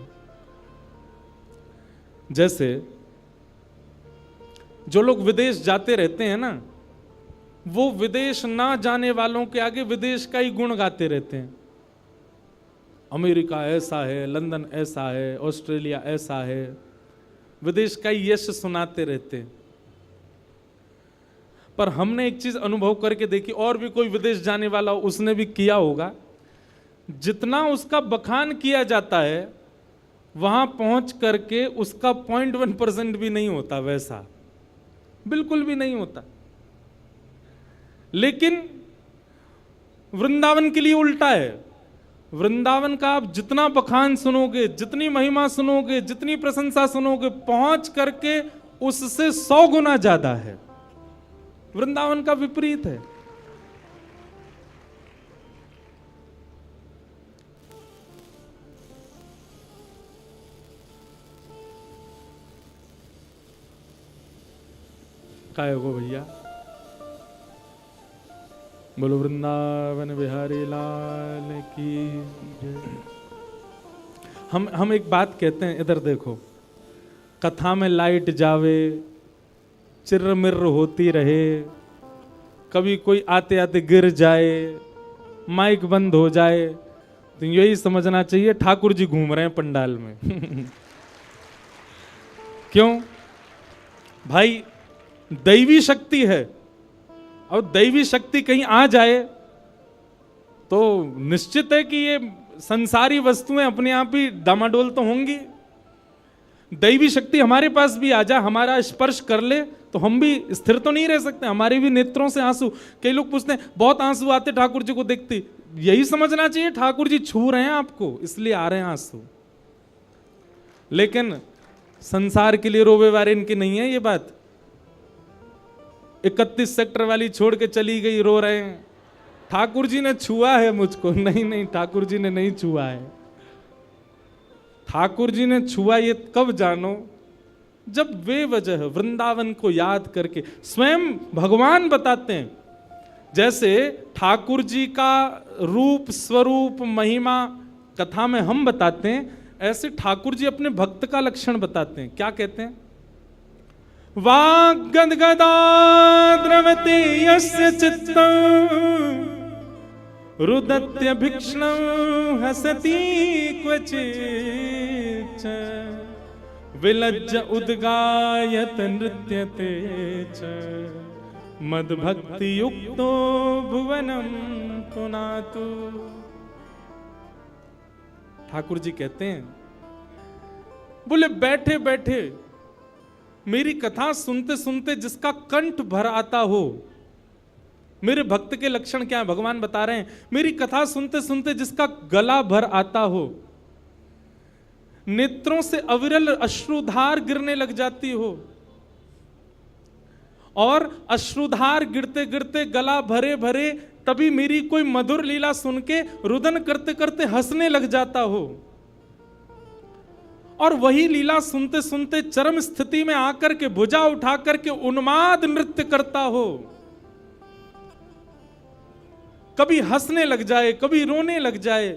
जैसे जो लोग विदेश जाते रहते हैं ना, वो विदेश ना जाने वालों के आगे विदेश का ही गुण गाते रहते हैं। अमेरिका ऐसा है, लंदन ऐसा है, ऑस्ट्रेलिया ऐसा है, विदेश का ही यश सुनाते रहते हैं। पर हमने एक चीज अनुभव करके देखी, और भी कोई विदेश जाने वाला उसने भी किया होगा, जितना उसका बखान किया जाता है वहां पहुंच करके उसका 0.1% भी नहीं होता, वैसा बिल्कुल भी नहीं होता। लेकिन वृंदावन के लिए उल्टा है। वृंदावन का आप जितना बखान सुनोगे, जितनी महिमा सुनोगे, जितनी प्रशंसा सुनोगे, पहुंच करके उससे 100 गुना ज्यादा है। वृंदावन का विपरीत है। काय हो भैया, बोलो वृंदावन बिहारी लाल की जय। हम एक बात कहते हैं, इधर देखो, कथा में लाइट जावे, चिर्र मिर्र होती रहे, कभी कोई आते आते गिर जाए, माइक बंद हो जाए, तो यही समझना चाहिए ठाकुर जी घूम रहे हैं पंडाल में। क्यों भाई? दैवी शक्ति है, और दैवी शक्ति कहीं आ जाए तो निश्चित है कि ये संसारी वस्तुएं अपने आप ही डामाडोल तो होंगी। दैवी शक्ति हमारे पास भी आ जाए, हमारा स्पर्श कर ले, तो हम भी स्थिर तो नहीं रह सकते। हमारे भी नेत्रों से आंसू, कई लोग पूछते हैं बहुत आंसू आते ठाकुर जी को देखते, यही समझना चाहिए ठाकुर जी छू रहे हैं आपको, इसलिए आ रहे हैं आंसू। लेकिन संसार के लिए रोवे वारे इनकी नहीं है ये बात। 31 सेक्टर वाली छोड़ के चली गई, रो रहे हैं ठाकुर जी ने छुआ है मुझको। नहीं नहीं, ठाकुर जी ने नहीं छुआ है। ठाकुर जी ने छुआ ये कब जानो, जब वे वजह वृंदावन को याद करके स्वयं भगवान बताते हैं। जैसे ठाकुर जी का रूप स्वरूप महिमा कथा में हम बताते हैं, ऐसे ठाकुर जी अपने भक्त का लक्षण बताते हैं। क्या कहते हैं? वाग्गदगदा द्रवते यस्य चित्तं रुदत्य भिक्ष्णं हसति क्वचित् विलज्ज उद्गायत नृत्यते च मद्भक्ति युक्तो भुवनम पुनातु। ठाकुर जी कहते हैं, बोले बैठे बैठे मेरी कथा सुनते सुनते जिसका कंठ भर आता हो, मेरे भक्त के लक्षण क्या है भगवान बता रहे हैं, मेरी कथा सुनते सुनते जिसका गला भर आता हो, नेत्रों से अविरल अश्रुधार गिरने लग जाती हो, और अश्रुधार गिरते गिरते गला भरे भरे तभी मेरी कोई मधुर लीला सुन के रुदन करते करते हंसने लग जाता हो, और वही लीला सुनते सुनते चरम स्थिति में आकर के भुजा उठा करके उन्माद नृत्य करता हो, कभी हंसने लग जाए कभी रोने लग जाए,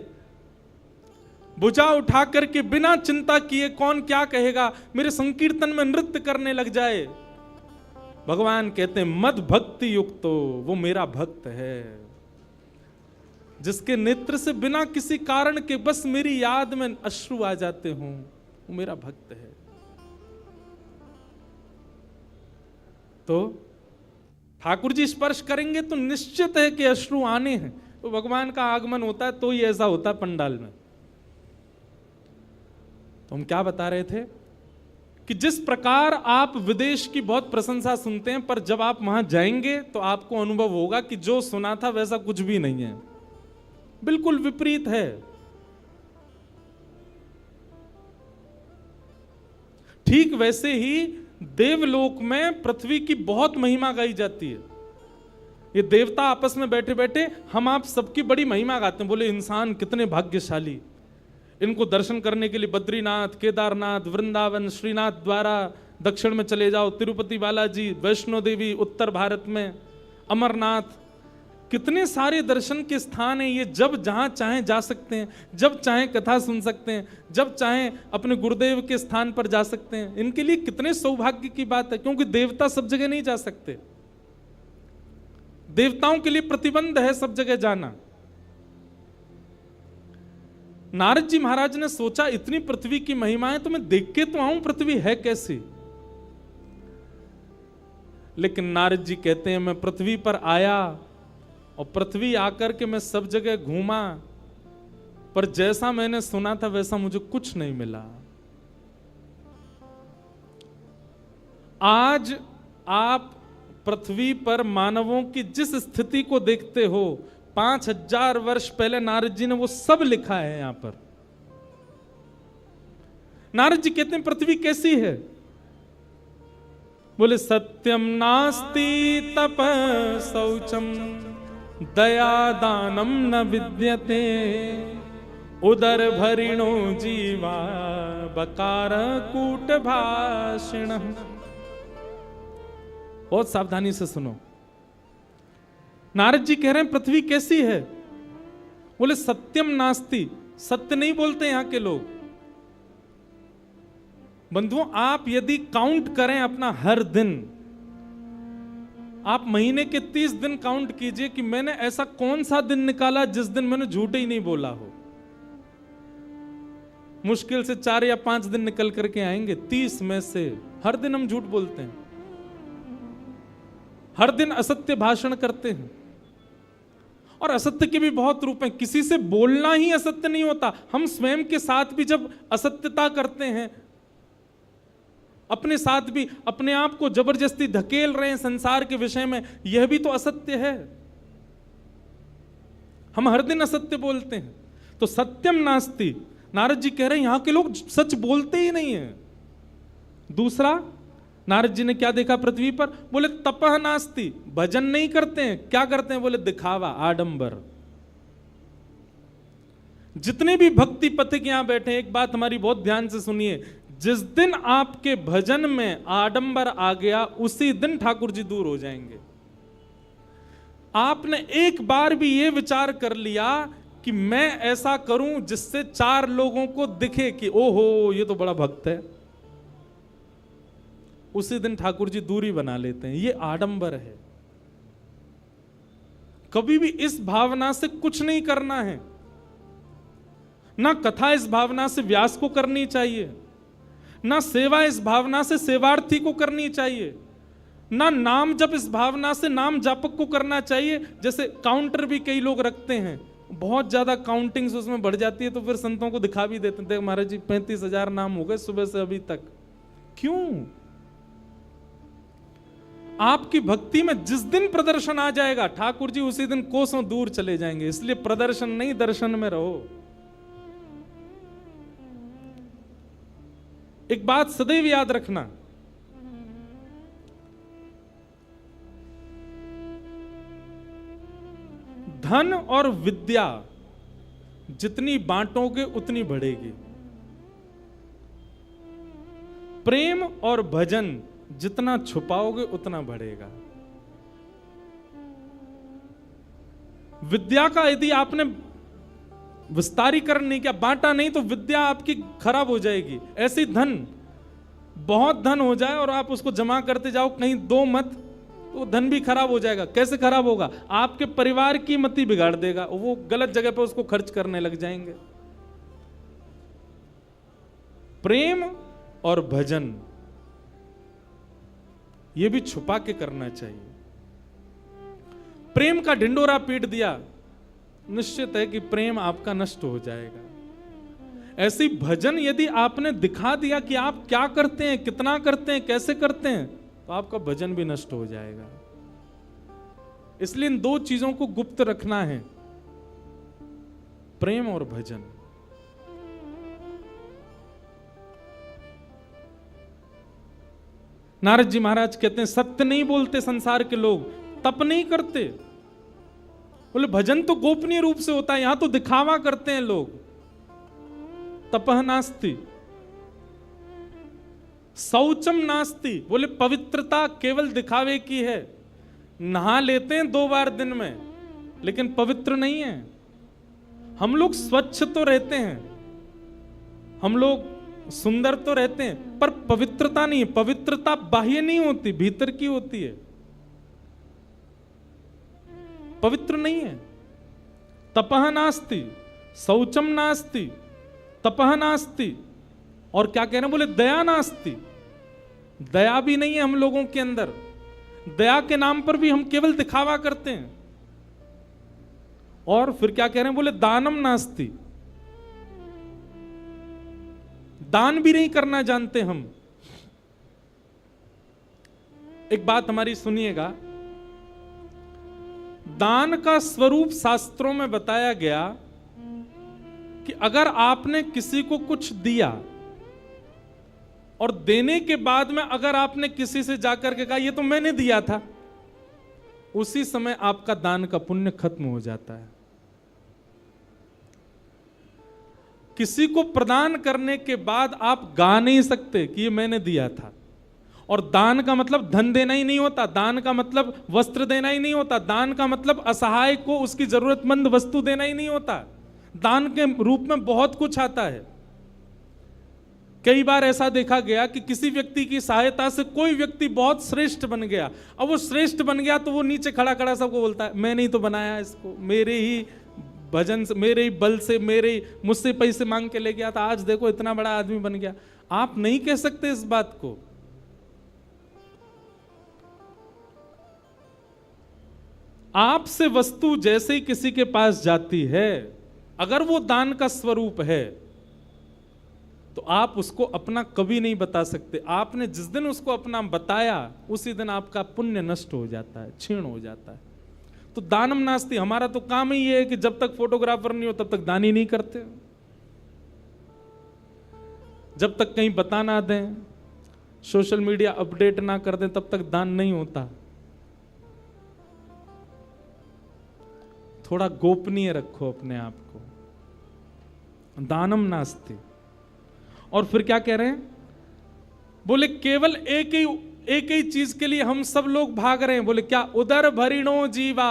भुजा उठा करके बिना चिंता किए कौन क्या कहेगा मेरे संकीर्तन में नृत्य करने लग जाए। भगवान कहते हैं मद भक्ति युक्तो, वो मेरा भक्त है, जिसके नेत्र से बिना किसी कारण के बस मेरी याद में अश्रु आ जाते हों, वो मेरा भक्त है। तो ठाकुर जी स्पर्श करेंगे तो निश्चित है कि अश्रु आने हैं। तो भगवान का आगमन होता है तो ही ऐसा होता है पंडाल में। तो हम क्या बता रहे थे कि जिस प्रकार आप विदेश की बहुत प्रशंसा सुनते हैं, पर जब आप वहां जाएंगे तो आपको अनुभव होगा कि जो सुना था वैसा कुछ भी नहीं है, बिल्कुल विपरीत है। ठीक वैसे ही देवलोक में पृथ्वी की बहुत महिमा गाई जाती है। ये देवता आपस में बैठे बैठे हम आप सबकी बड़ी महिमा गाते हैं, बोले इंसान कितने भाग्यशाली, इनको दर्शन करने के लिए बद्रीनाथ, केदारनाथ, वृंदावन, श्रीनाथ द्वारा दक्षिण में चले जाओ, तिरुपति बालाजी, वैष्णो देवी उत्तर भारत में, अमरनाथ, कितने सारे दर्शन के स्थान हैं। ये जब जहां चाहें जा सकते हैं, जब चाहें कथा सुन सकते हैं, जब चाहें अपने गुरुदेव के स्थान पर जा सकते हैं। इनके लिए कितने सौभाग्य की बात है, क्योंकि देवता सब जगह नहीं जा सकते। देवताओं के लिए प्रतिबंध है सब जगह जाना। नारद जी महाराज ने सोचा इतनी पृथ्वी की महिमा है तो मैं देख के तो आऊं पृथ्वी है कैसी। लेकिन नारद जी कहते हैं मैं पृथ्वी पर आया और पृथ्वी आकर के मैं सब जगह घूमा, पर जैसा मैंने सुना था वैसा मुझे कुछ नहीं मिला। आज आप पृथ्वी पर मानवों की जिस स्थिति को देखते हो, 5000 वर्ष पहले नारद जी ने वो सब लिखा है यहां पर। नारद जी कहते हैं पृथ्वी कैसी है, बोले सत्यम नास्ति तप शौचम दया दानम न विद्यते उदर भरिणो जीवा बकार कूट भाषिण। बहुत सावधानी से सुनो, नारद जी कह रहे हैं पृथ्वी कैसी है, बोले सत्यम नास्ति, सत्य नहीं बोलते यहां के लोग। बंधुओं, आप यदि काउंट करें अपना हर दिन, आप महीने के 30 दिन काउंट कीजिए कि मैंने ऐसा कौन सा दिन निकाला जिस दिन मैंने झूठ ही नहीं बोला हो। मुश्किल से 4 या 5 दिन निकल करके आएंगे 30 में से। हर दिन हम झूठ बोलते हैं, हर दिन असत्य भाषण करते हैं। और असत्य के भी बहुत रूप हैं, किसी से बोलना ही असत्य नहीं होता। हम स्वयं के साथ भी जब असत्यता करते हैं, अपने साथ भी अपने आप को जबरदस्ती धकेल रहे हैं संसार के विषय में, यह भी तो असत्य है। हम हर दिन असत्य बोलते हैं। तो सत्यम नास्ति, नारद जी कह रहे हैं यहां के लोग सच बोलते ही नहीं है। दूसरा, नारद जी ने क्या देखा पृथ्वी पर, बोले तपह नास्ति, भजन नहीं करते हैं। क्या करते हैं, बोले दिखावा, आडंबर। जितने भी भक्ति पथिक यहां बैठे हैं, एक बात हमारी बहुत ध्यान से सुनिए, जिस दिन आपके भजन में आडंबर आ गया उसी दिन ठाकुर जी दूर हो जाएंगे। आपने एक बार भी यह विचार कर लिया कि मैं ऐसा करूं जिससे 4 लोगों को दिखे कि ओहो ये तो बड़ा भक्त है, उसी दिन ठाकुर जी दूरी बना लेते हैं। ये आडंबर है। कभी भी इस भावना से कुछ नहीं करना है। ना कथा इस भावना से व्यास को करनी चाहिए, ना सेवा इस भावना से सेवार्थी को करनी चाहिए, ना नाम जप इस भावना से नाम जापक को करना चाहिए। जैसे काउंटर भी कई लोग रखते हैं, बहुत ज्यादा काउंटिंग्स उसमें बढ़ जाती है तो फिर संतों को दिखा भी देते हैं, महाराज जी 35,000 नाम हो गए सुबह से अभी तक। क्यों? आपकी भक्ति में जिस दिन प्रदर्शन आ जाएगा ठाकुर जी उसी दिन कोसों दूर चले जाएंगे। इसलिए प्रदर्शन नहीं, दर्शन में रहो। एक बात सदैव याद रखना, धन और विद्या जितनी बांटोगे उतनी बढ़ेगी। प्रेम और भजन जितना छुपाओगे उतना बढ़ेगा। विद्या का यदि आपने विस्तारीकरण नहीं किया, बांटा नहीं, तो विद्या आपकी खराब हो जाएगी। ऐसी धन, बहुत धन हो जाए और आप उसको जमा करते जाओ, कहीं दो मत, तो धन भी खराब हो जाएगा। कैसे खराब होगा? आपके परिवार की मति बिगाड़ देगा, वो गलत जगह पे उसको खर्च करने लग जाएंगे। प्रेम और भजन ये भी छुपा के करना चाहिए। प्रेम का ढिंडोरा पीट दिया, निश्चित है कि प्रेम आपका नष्ट हो जाएगा। ऐसी भजन यदि आपने दिखा दिया कि आप क्या करते हैं, कितना करते हैं, कैसे करते हैं, तो आपका भजन भी नष्ट हो जाएगा। इसलिए इन 2 चीजों को गुप्त रखना है, प्रेम और भजन। नारद जी महाराज कहते हैं सत्य नहीं बोलते संसार के लोग, तप नहीं करते। बोले भजन तो गोपनीय रूप से होता है, यहां तो दिखावा करते हैं लोग। तपह नास्ति शौचम नास्ति, बोले पवित्रता केवल दिखावे की है। नहा लेते हैं 2 बार दिन में, लेकिन पवित्र नहीं है। हम लोग स्वच्छ तो रहते हैं, हम लोग सुंदर तो रहते हैं, पर पवित्रता नहीं है। पवित्रता बाह्य नहीं होती, भीतर की होती है। पवित्र नहीं है। तपह नास्ति शौचम नास्ति तपह नास्ति, और क्या कह रहे हैं, बोले दया नास्ति, दया भी नहीं है हम लोगों के अंदर। दया के नाम पर भी हम केवल दिखावा करते हैं। और फिर क्या कह रहे हैं, बोले दानम नास्ति, दान भी नहीं करना जानते हम। एक बात हमारी सुनिएगा, दान का स्वरूप शास्त्रों में बताया गया कि अगर आपने किसी को कुछ दिया और देने के बाद में अगर आपने किसी से जाकर के कहा ये तो मैंने दिया था, उसी समय आपका दान का पुण्य खत्म हो जाता है। किसी को प्रदान करने के बाद आप गा नहीं सकते कि ये मैंने दिया था। और दान का मतलब धन देना ही नहीं होता, दान का मतलब वस्त्र देना ही नहीं होता, दान का मतलब असहाय को उसकी जरूरतमंद वस्तु देना ही नहीं होता। दान के रूप में बहुत कुछ आता है। कई बार ऐसा देखा गया कि किसी व्यक्ति की सहायता से कोई व्यक्ति बहुत श्रेष्ठ बन गया। अब वो श्रेष्ठ बन गया तो वो नीचे खड़ा खड़ा सबको बोलता है मैंने ही तो बनाया इसको, मेरे ही भजन से, मेरे ही बल से, मुझसे पैसे मांग के ले गया था, आज देखो इतना बड़ा आदमी बन गया। आप नहीं कह सकते इस बात को। आपसे वस्तु जैसे ही किसी के पास जाती है, अगर वो दान का स्वरूप है तो आप उसको अपना कभी नहीं बता सकते। आपने जिस दिन उसको अपना बताया उसी दिन आपका पुण्य नष्ट हो जाता है, क्षीण हो जाता है। तो दानम नास्ति, हमारा तो काम ही है कि जब तक फोटोग्राफर नहीं हो तब तक दान ही नहीं करते। जब तक कहीं बता ना दें, सोशल मीडिया अपडेट ना कर दें, तब तक दान नहीं होता। थोड़ा गोपनीय रखो अपने आप को। दानम नास्ति। और फिर क्या कह रहे हैं, बोले केवल एक ही चीज के लिए हम सब लोग भाग रहे हैं। बोले क्या, उदर भरिणो जीवा,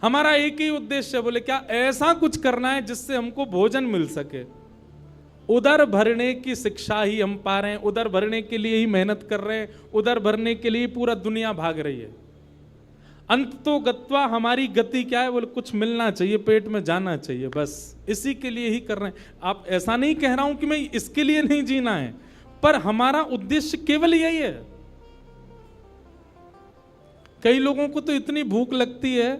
हमारा एक ही उद्देश्य है। बोले क्या, ऐसा कुछ करना है जिससे हमको भोजन मिल सके। उदर भरने की शिक्षा ही हम पा रहे हैं, उदर भरने के लिए ही मेहनत कर रहे हैं, उदर भरने के लिए पूरा दुनिया भाग रही है। अंत तो गत्वा, हमारी गति क्या है, बोले कुछ मिलना चाहिए, पेट में जाना चाहिए, बस इसी के लिए ही कर रहे हैं। आप ऐसा नहीं कह रहा हूं कि मैं इसके लिए नहीं जीना है, पर हमारा उद्देश्य केवल यही है। कई लोगों को तो इतनी भूख लगती है,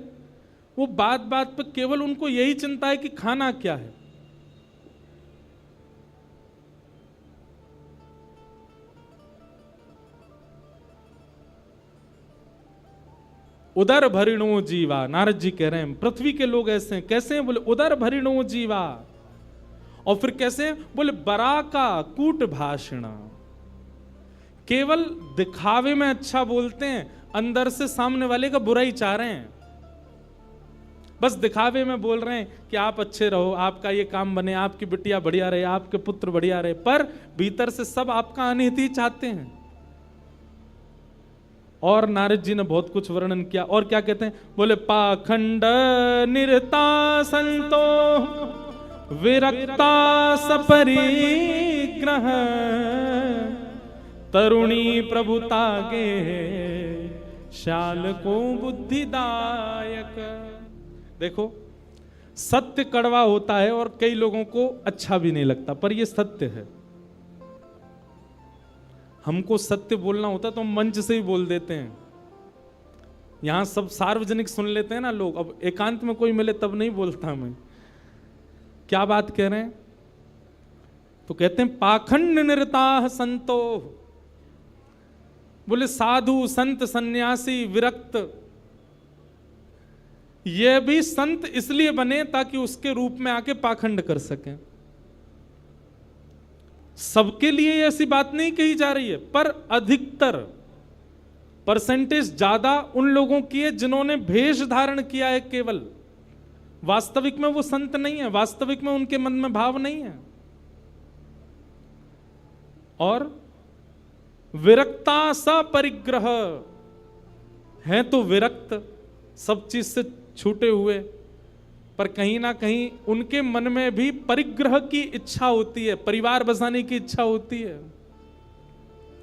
वो बात बात पर केवल उनको यही चिंता है कि खाना क्या है। उदर भरिणो जीवा, नारद जी कह रहे हैं पृथ्वी के लोग ऐसे हैं। कैसे हैं, बोले उदर भरिणो जीवा। और फिर कैसे, बोले बरा का कूट भाषण, केवल दिखावे में अच्छा बोलते हैं, अंदर से सामने वाले का बुरा ही चाह रहे हैं। बस दिखावे में बोल रहे हैं कि आप अच्छे रहो, आपका ये काम बने, आपकी बिटिया बढ़िया रहे, आपके पुत्र बढ़िया रहे, पर भीतर से सब आपका अनिहित ही चाहते हैं। और नारद जी ने बहुत कुछ वर्णन किया। और क्या कहते हैं, बोले पाखंड निरता संतो विरक्ता सपरिग्रह तरुणी प्रभुता के शाल को बुद्धिदायक। देखो, सत्य कड़वा होता है और कई लोगों को अच्छा भी नहीं लगता, पर यह सत्य है। हमको सत्य बोलना होता तो हम मंच से ही बोल देते हैं। यहां सब सार्वजनिक सुन लेते हैं ना लोग, अब एकांत में कोई मिले तब नहीं बोलता मैं। क्या बात कह रहे हैं, तो कहते हैं पाखंड निरता संतो, बोले साधु संत सन्यासी विरक्त, ये भी संत इसलिए बने ताकि उसके रूप में आके पाखंड कर सकें। सबके लिए ऐसी बात नहीं कही जा रही है, पर अधिकतर परसेंटेज ज्यादा उन लोगों की है जिन्होंने भेष धारण किया है केवल। वास्तविक में वो संत नहीं है, वास्तविक में उनके मन में भाव नहीं है। और विरक्ता सा परिग्रह है, तो विरक्त, सब चीज से छूटे हुए, पर कहीं ना कहीं उनके मन में भी परिग्रह की इच्छा होती है, परिवार बसाने की इच्छा होती है।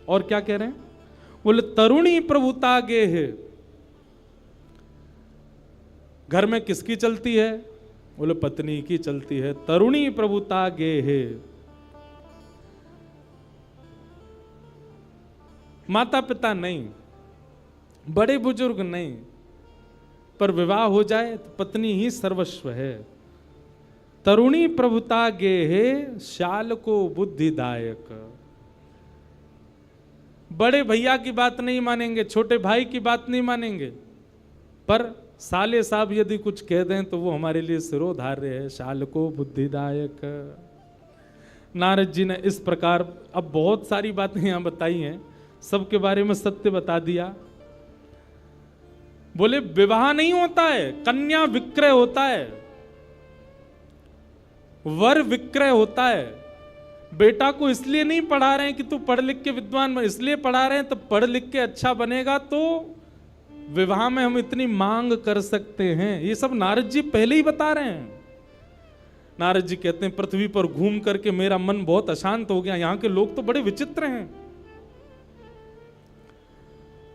और क्या कह रहे हैं? बोले तरुणी प्रभुता गे है। घर में किसकी चलती है? बोले पत्नी की चलती है। तरुणी प्रभुता गे है। माता पिता नहीं, बड़े बुजुर्ग नहीं, पर विवाह हो जाए तो पत्नी ही सर्वस्व है। तरुणी प्रभुता गे है, शाल को बुद्धिदायक। बड़े भैया की बात नहीं मानेंगे, छोटे भाई की बात नहीं मानेंगे, पर साले साहब यदि कुछ कह दें तो वो हमारे लिए सिरोधार्य है। शाल को बुद्धिदायक। नारद जी ने इस प्रकार अब बहुत सारी बातें यहां बताई हैं, सबके बारे में सत्य बता दिया। बोले विवाह नहीं होता है, कन्या विक्रय होता है, वर विक्रय होता है। बेटा को इसलिए नहीं पढ़ा रहे हैं कि तू पढ़ लिख के विद्वान बन, इसलिए पढ़ा रहे हैं तो पढ़ लिख के अच्छा बनेगा तो विवाह में हम इतनी मांग कर सकते हैं। ये सब नारद जी पहले ही बता रहे हैं। नारद जी कहते हैं पृथ्वी पर घूम करके मेरा मन बहुत अशांत हो गया, यहां के लोग तो बड़े विचित्र हैं।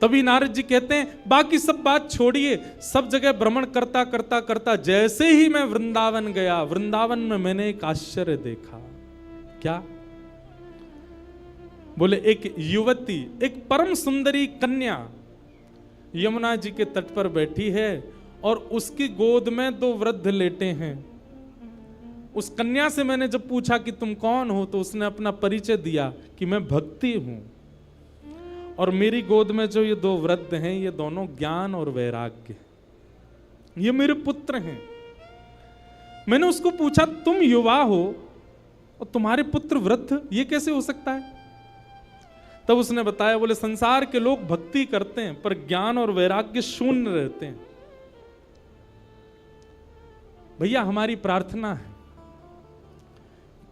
तभी नारद जी कहते हैं बाकी सब बात छोड़िए, सब जगह भ्रमण करता करता करता जैसे ही मैं वृंदावन गया, वृंदावन में मैंने एक आश्चर्य देखा। क्या? बोले एक युवती, एक परम सुंदरी कन्या यमुना जी के तट पर बैठी है और उसकी गोद में दो वृद्ध लेटे हैं। उस कन्या से मैंने जब पूछा कि तुम कौन हो, तो उसने अपना परिचय दिया कि मैं भक्ति हूं, और मेरी गोद में जो ये दो वृद्ध हैं ये दोनों ज्ञान और वैराग्य, ये मेरे पुत्र हैं। मैंने उसको पूछा तुम युवा हो और तुम्हारे पुत्र वृद्ध, ये कैसे हो सकता है? तब उसने बताया, बोले संसार के लोग भक्ति करते हैं पर ज्ञान और वैराग्य शून्य रहते हैं। भैया हमारी प्रार्थना है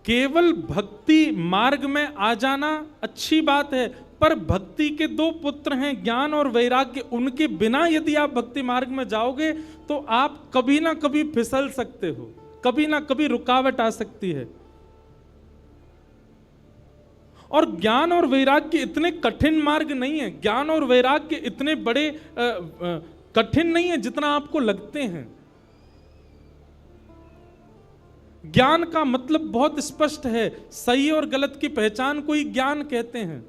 केवल भक्ति मार्ग में आ जाना अच्छी बात है, पर भक्ति के दो पुत्र हैं ज्ञान और वैराग्य, उनके बिना यदि आप भक्ति मार्ग में जाओगे तो आप कभी ना कभी फिसल सकते हो, कभी ना कभी रुकावट आ सकती है। और ज्ञान और वैराग्य इतने कठिन मार्ग नहीं है, ज्ञान और वैराग्य इतने बड़े कठिन नहीं है जितना आपको लगते हैं। ज्ञान का मतलब बहुत स्पष्ट है, सही और गलत की पहचान को ही ज्ञान कहते हैं।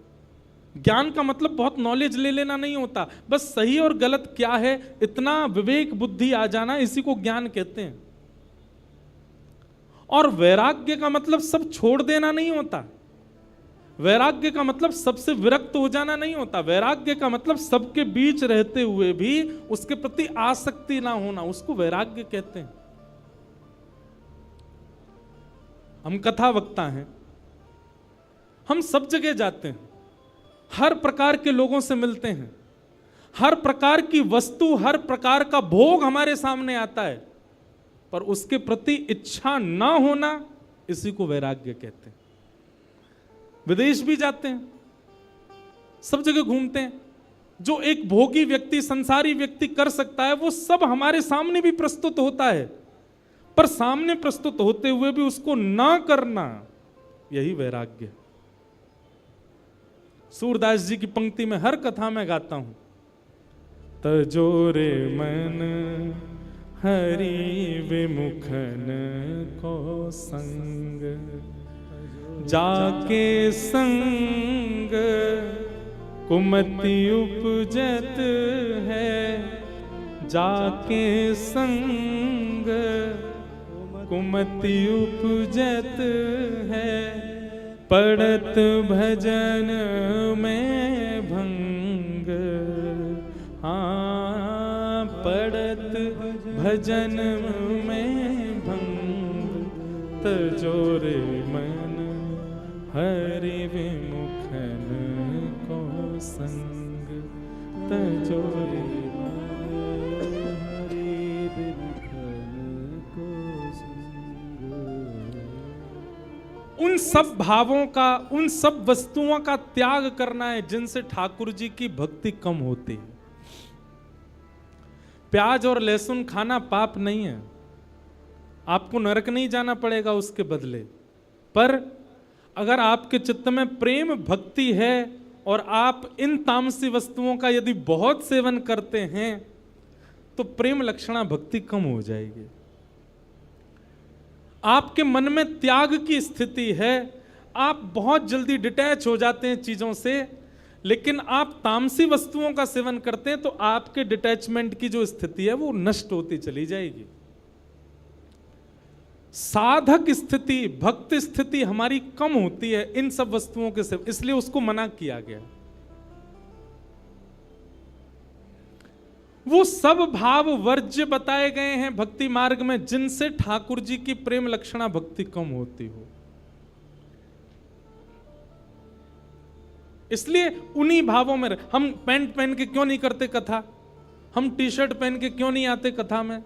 ज्ञान का मतलब बहुत नॉलेज ले लेना नहीं होता, बस सही और गलत क्या है इतना विवेक बुद्धि आ जाना, इसी को ज्ञान कहते हैं। और वैराग्य का मतलब सब छोड़ देना नहीं होता, वैराग्य का मतलब सबसे विरक्त हो जाना नहीं होता, वैराग्य का मतलब सबके बीच रहते हुए भी उसके प्रति आसक्ति ना होना, उसको वैराग्य कहते हैं। हम कथा वक्ता हैं, हम सब जगह जाते हैं, हर प्रकार के लोगों से मिलते हैं, हर प्रकार की वस्तु, हर प्रकार का भोग हमारे सामने आता है, पर उसके प्रति इच्छा ना होना, इसी को वैराग्य कहते हैं। विदेश भी जाते हैं, सब जगह घूमते हैं, जो एक भोगी व्यक्ति, संसारी व्यक्ति कर सकता है वो सब हमारे सामने भी प्रस्तुत होता है, पर सामने प्रस्तुत होते हुए भी उसको ना करना, यही वैराग्य। सूरदास जी की पंक्ति में हर कथा में गाता हूं, तजोरे मन हरि विमुखन को संग, जाके संग कुमति उपजत है, जाके संग कुमति उपजत है, पड़त भजन में भंग, हाँ पड़त भजन में भंग, तजोरे मन हरि विमुखन को संग तजोरे उन सब भावों का, उन सब वस्तुओं का त्याग करना है जिनसे ठाकुर जी की भक्ति कम होती है। प्याज और लहसुन खाना पाप नहीं है, आपको नरक नहीं जाना पड़ेगा उसके बदले। पर अगर आपके चित्त में प्रेम भक्ति है और आप इन तामसी वस्तुओं का यदि बहुत सेवन करते हैं तो प्रेम लक्षणा भक्ति कम हो जाएगी। आपके मन में त्याग की स्थिति है, आप बहुत जल्दी डिटैच हो जाते हैं चीजों से, लेकिन आप तामसी वस्तुओं का सेवन करते हैं तो आपके डिटैचमेंट की जो स्थिति है वो नष्ट होती चली जाएगी। साधक स्थिति, भक्त स्थिति हमारी कम होती है इन सब वस्तुओं के सेवन, इसलिए उसको मना किया गया। वो सब भाव वर्ज्य बताए गए हैं भक्ति मार्ग में जिनसे ठाकुर जी की प्रेम लक्षणा भक्ति कम होती हो। इसलिए उन्हीं भावों में हम पैंट पहन के क्यों नहीं करते कथा, हम टी शर्ट पहन के क्यों नहीं आते कथा में।